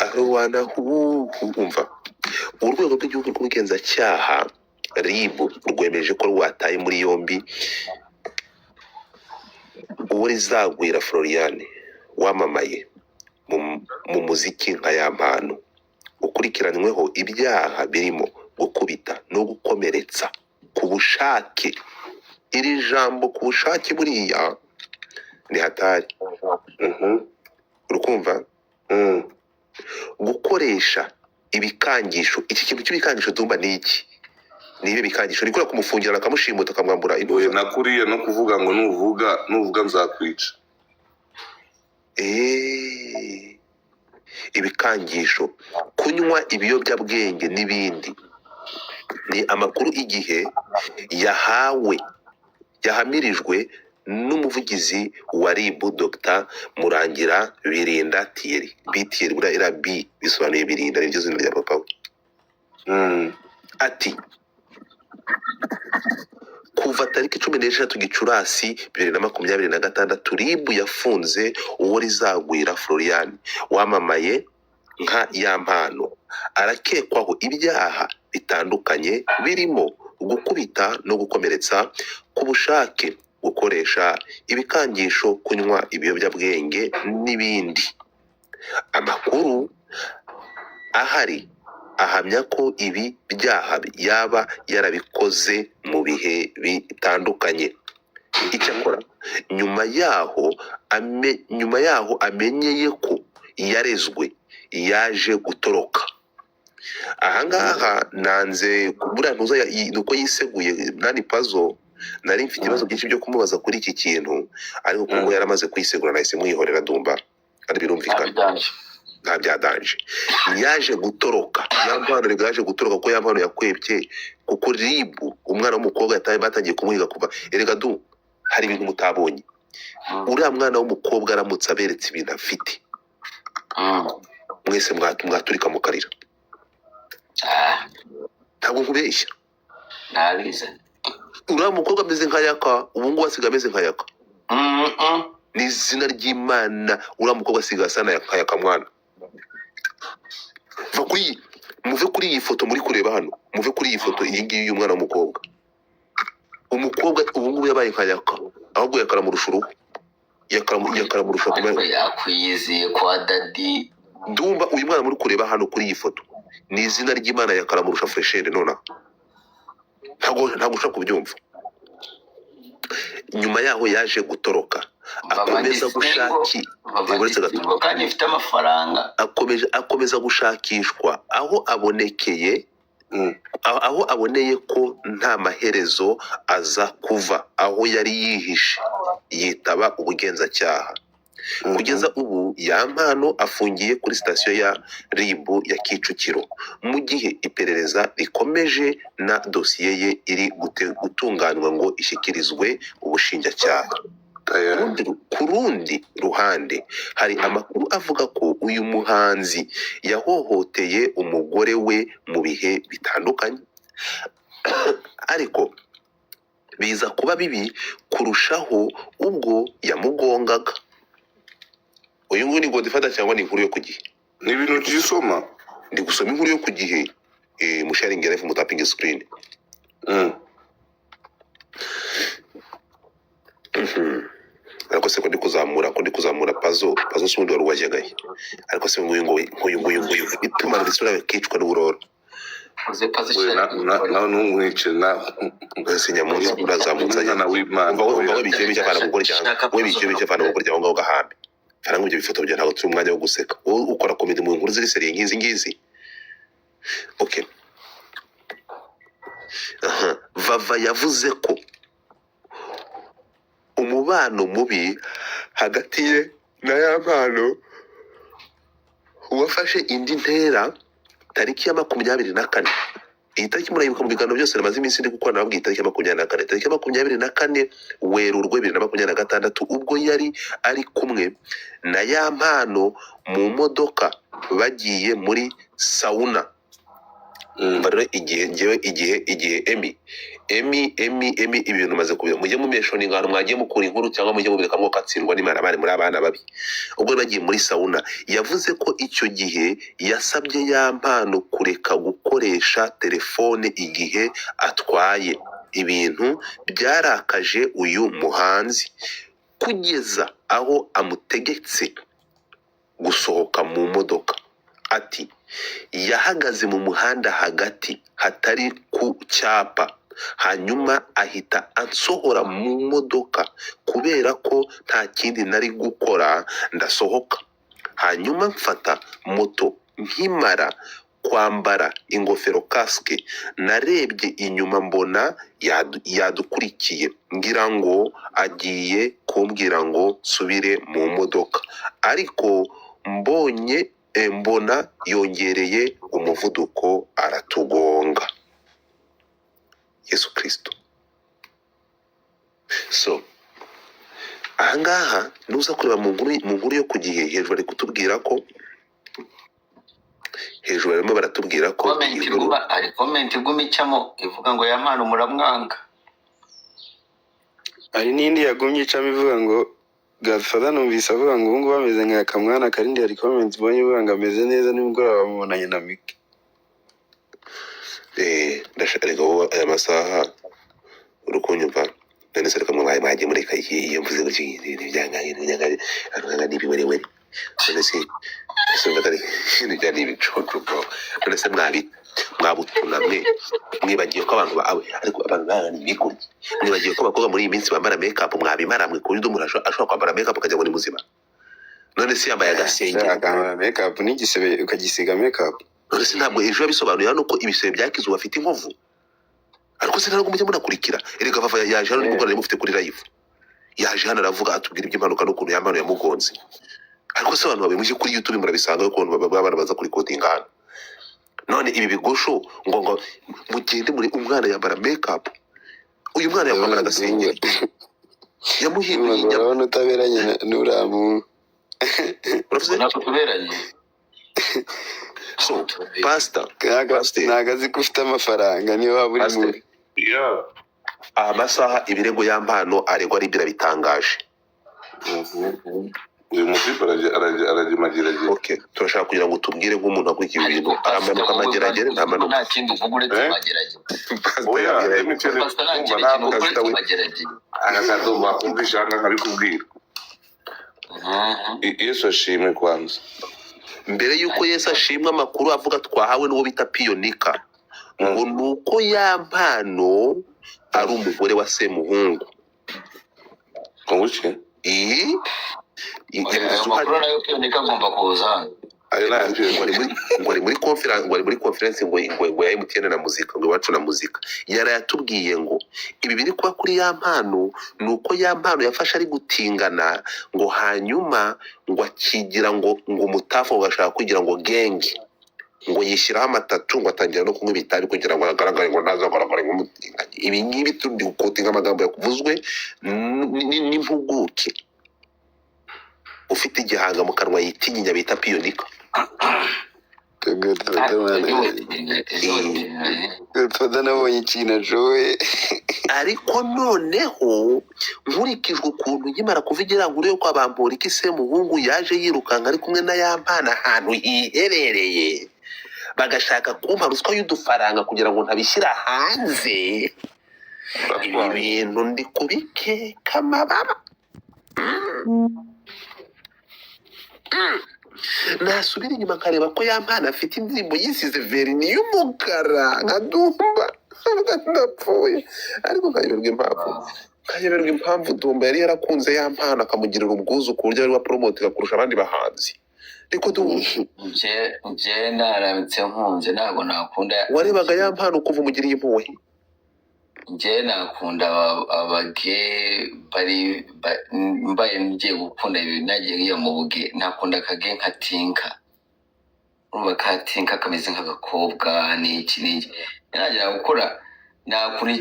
I don't wanna hold you. Umva urwego rw'igihugu rw'ubugenzacyaha RIB rwemeje ko rwataye muri yombi Uworizagwira Floriane wamamaye mu muziki nka ya mpano ukurikiranyweho ibyaha birimo gukubita no gukomeretsa ku bushake. Iri jambo ku bushake buriya ni hatari. Urukumva gukoresha ibikangisho. Iki kintu cy'ibikangisho Dumba ni iki? Nibe bikangisho nikora kumufungira akamushimuta akamwambura oya nakuriye no kuvuga ngo nuvuga nzakwica. Ibikangisho, kunywa ibiyobyabwenge n'ibindi ni amakuru igihe yahamirijwe n'umuvugizi wa RIB Dr Murangira Birinda Thierry. Thierry buriya era B bisobanuye Birinda niryo zina rya papa we. Ati kuva tariki 16 Gicurasi 2026 RIB yafunze Uworizagwira Floriane wamamaye nka ya mpano. Arakekwaho ibyaha bitandukanye birimo gukubita no gukomeretsa ku bushake, gukoresha ibikangisho, kunywa ibiyobyabwenge n'ibindi. amakuru ahari ahamya ko ibi byaha yaba yarabikoze mu bihe bitandukanye. Icyakora nyuma yaho amenyeye ko yarezwe yaje gutoroka. Ahangaha nanze buriya ntuza nuko yiseguye nani Puzzle, nari mfite ibibazo byinshi byo kumubaza kuri iki kintu, ariko kuko yaramaze kwisegura nahise mwihorera Dumba, ari birumvikana nta byadanje. Yaje gutoroka, yampano rega yaje gutoroka ko yampano yakwebye, kuko ribu umwana w'umukobwa yataye batangiye kumuhiga kuva erega du hari ibintu mutabonye. Uriya mwana w'umukobwa aramutse aberetse ibintu afite, mwese mwaturika mukarira. Ntabwo nkubeshya, nabize uriya mukobwa ameze nka Yaka, ubu ngubu asigaye ameze nka Yaka. Ni izina ry'Imana, uriya mukobwa asigaye asa na Yaka mwana. Muve kuri iyi foto muri kureba hano, muve kuri iyi foto iyi ngiyi y'umwana w'umukobwa. Umukobwa ubu ngubu yabaye nka Yaka, ahubwo yakaramurusha uruhu, yakaramurusha ariko yakwiyiziye kwa dadi. Dumba uyu mwana muri kureba hano kuri iyi foto ni izina ry'Imana, yakaramurusha freshere nonaha. Ntabwo ushaka kubyumva. Nyuma yaho yaje gutoroka, akomeza kandi ifite amafaranga, akomeza gushakishwa aho aboneye ko nta maherezo aza kuva aho yari yihishe, yitaba ubugenzacyaha. Kugeza ubu yampano afungiye kuri sitasiyo ya ribu ya Kicukiro, mu gihe iperereza rikomeje na dosiye ye iri gutunganywa ngo ishyikirizwe ubushinjacyaha. Ku rundi ruhande hari amakuru avuga ko uyu muhanzi yahohoteye umugore we mu bihe bitandukanye, ariko biza kuba bibi kurushaho ubwo yamugongaga. Uyu nguyu ni Godfather cyangwa ni inkuru yo ku gihe? Ni ibintu byisoma. Ndi gusoma inkuru yo ku gihe, musharingi live mutapinga screen. Ariko se ko ndi kuzamura Puzzle sundi wari wajyagaye. Ariko se nguyu bituma bisura kicwa n'uburoro. uze Puzzle nawe ntumwice nawe. Ese nyamunsi urazamutsa Umwana w'Imana. umva bikiye cy'abana gukora cyangwa we bikiye cy'abana gukora cyangwa ngo gahambe. Faranga ibyo bifoto bya ntabwo turi umwanya wo guseka. Wowe ukora comedy mu nkuru ziri seriye nk'izi ngizi. Okay. Vava yavuze ko umubano mubi hagati ye na Yampano wafashe indi ntera tariki ya 24. Iyi tariki murayibuka mu biganiro byose namaze iminsi ndi gukora nababwiye tariki ya 24. Tariki ya 24 Werurwe 2026 ubwo yari ari kumwe na Yampano mu modoka bagiye muri sauna. Barero igihe Emi ibintu maze kubira mujye mu meshoni ngano mwagiye mukura inkuru cyangwa mujye mubireka mwo katsindwa n'Imana bari muri abana babi. Ubwo bagiye muri sauna yavuze ko icyo gihe yasabye Yampano kureka gukoresha telefone igihe atwaye. Ibintu byarakaje uyu muhanzi kugeza aho amutegetse gusohoka mu modoka. Ati yahagaze mu muhanda hagati hatari ku cyapa, hanyuma ahita ansohora mu modoka kubera ko nta kindi nari gukora, ndasohoka. Hanyuma mfata moto, nkimara kwambara ingofero casque narebye inyuma mbona yadukurikiye, ngira ngo agiye kumbwira ngo subire mu modoka, ariko mbona yongereye umuvuduko aratugonga. Yesu Kristo. So ahangaha nuza kureba mu nkuru yo ku gihe hejuru ari kutubwira ko barimo baratubwira ko comment igumicamo ivuga ngo Yampano muramwanga. hari n'indi yagumye icamo ivuga ngo Godfather numvise avuga ngo ubu ngubu bameze nka Kamwana. Karindi hari comment mbonye ivuga ngo ameze neza nimugoroba bamubonanye na Mike. ndashaka ngo aya masaha urukunyumva none se kamwe bagiye muri kayiye mvuze ngo ibyangaye n'ibiwerewe none se batari se mwabutunamwe mwibagiye ko abantu bawe ariko abantu bangana imiguri mwibagiye ko abakobwa muri iyi minsi bambara makeup mwabimaramwe ku buryo umuntu ashobora kwambara makeup ukajya ngo ni muzima none se yambaye agasengeri akambara makeup n'igisebe ukagisiga makeup none se ntabwo ejo yabisobanuye hano ko ibisebe byakize bafite inkovu ariko se ntabwo mujya munakurikira erega vava yaje hano nimugora mufite kuri live yaje hano aravuga atubwira iby'impanuka n'ukuntu yambano yamugonze ariko se abantu babimuje kuri YouTube murabisanga ukuntu baba baza kuri coding hano none ibi bigosho ngo mugende muri umwana yambara makeup uyu mwana yambara agasengeri yamuhinduye urabona utaberanye n'uramu uravuze nako tuberanye so pastor nagazi ko ufite amafaranga niyo waba uri mu amasaha ibirego y'ampano aregwa ari birabitangaje uyu mutipe aragimageragere. Okay, turashaka kugira ngo tubwire nk'umuntu akurikiye ibintu aramanuka amageragere ntamanuka nta kindi uvuga uretse mageragere Oya, pastor nta kindi kintu uvuga uretse mageragere akazumva kumvisha nkabikubwira. Yesu ashimwe kwanza. mbere y'uko Yesu ashimwa amakuru avuga twahawe n'uwo bita piyonika ngo nuko ya mpano ari umugore wa Semuhungu Konguki? amakuru nayo piyonika agomba kuza Ayo nayo ngo ari muri conference ngo ya MTN na muzika ngo iwacu na muzika yarayatubwiye ngo ibi biri kuba kuri ya mpano nuko ya mpano yafashe ari gutingana ngo hanyuma ngo akigira ngo umutafu ugashaka kugira ngo genge ngo yishyiraho amatatu ngo atangira no kunywa ibitabi kugira ngo agaragare ngo ntazagaragare nk'umutinganye ibi ngibi turi gukotinga amagambo yakuvuzwe n'impuguke ufite igihanga mu kanwa yitinyinya bita piyonika Godfather nabonye ikintu ashoboye ariko noneho nkurikijwe ukuntu nkimara kuvugira ngo uriyo kwa Bamporiki Semuhungu yaje yirukanka ari kumwe na ya mpana ahantu hiherereye bagashaka kumpa ruswa y'udufaranga kugira ngo ntabishyira hanze ibi bintu ndi kubikeka amababa nasubira inyuma nkareba ko ya mpana afite indirimbo yisize verini y'umukara nka Dumba ndapfuye ariko nkayoberwa impamvu Dumba yari yarakunze ya mpana akamugirira ubwuzu ku buryo ari wa promotinga kurusha abandi bahanzi ariko nje naramutse nkunze ntabwo nakunda warebaga ya mpana ukuva umugiriye impuhwe nje nakunda abage bari mbaye ngiye gukunda ibintu nagiye ngiye mu buge nakunda akage nka Tinka urumva ka Tinka kameze nk'agakobwa n'iki nagira gukora nakuri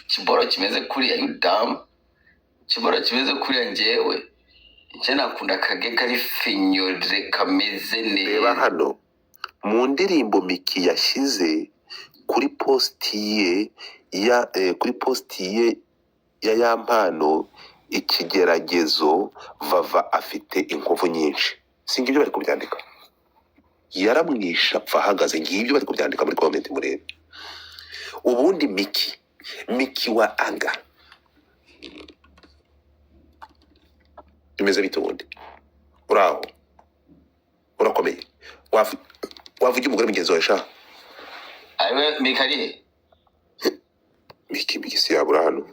kiboro kimeze kuriya yudamu kiboro kimeze kuriya njyewe nje nakunda akage kari finyore kameze neza reba hano mu ndirimbo Miki yashyize kuri posti ye ya mpano ikigeragezo Vava afite inkovu nyinshi singa ibyo bari kubyandika yaramwisha apfa ahagaze ngibyo bari kubyandika muri comment murebe ubundi Miki wa Anga bimeze bite ubundi uraho urakomeye wavuga umugore mugenzi wawe sha ariwe Mikari Miki si yabura hano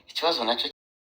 ikibazo nacyo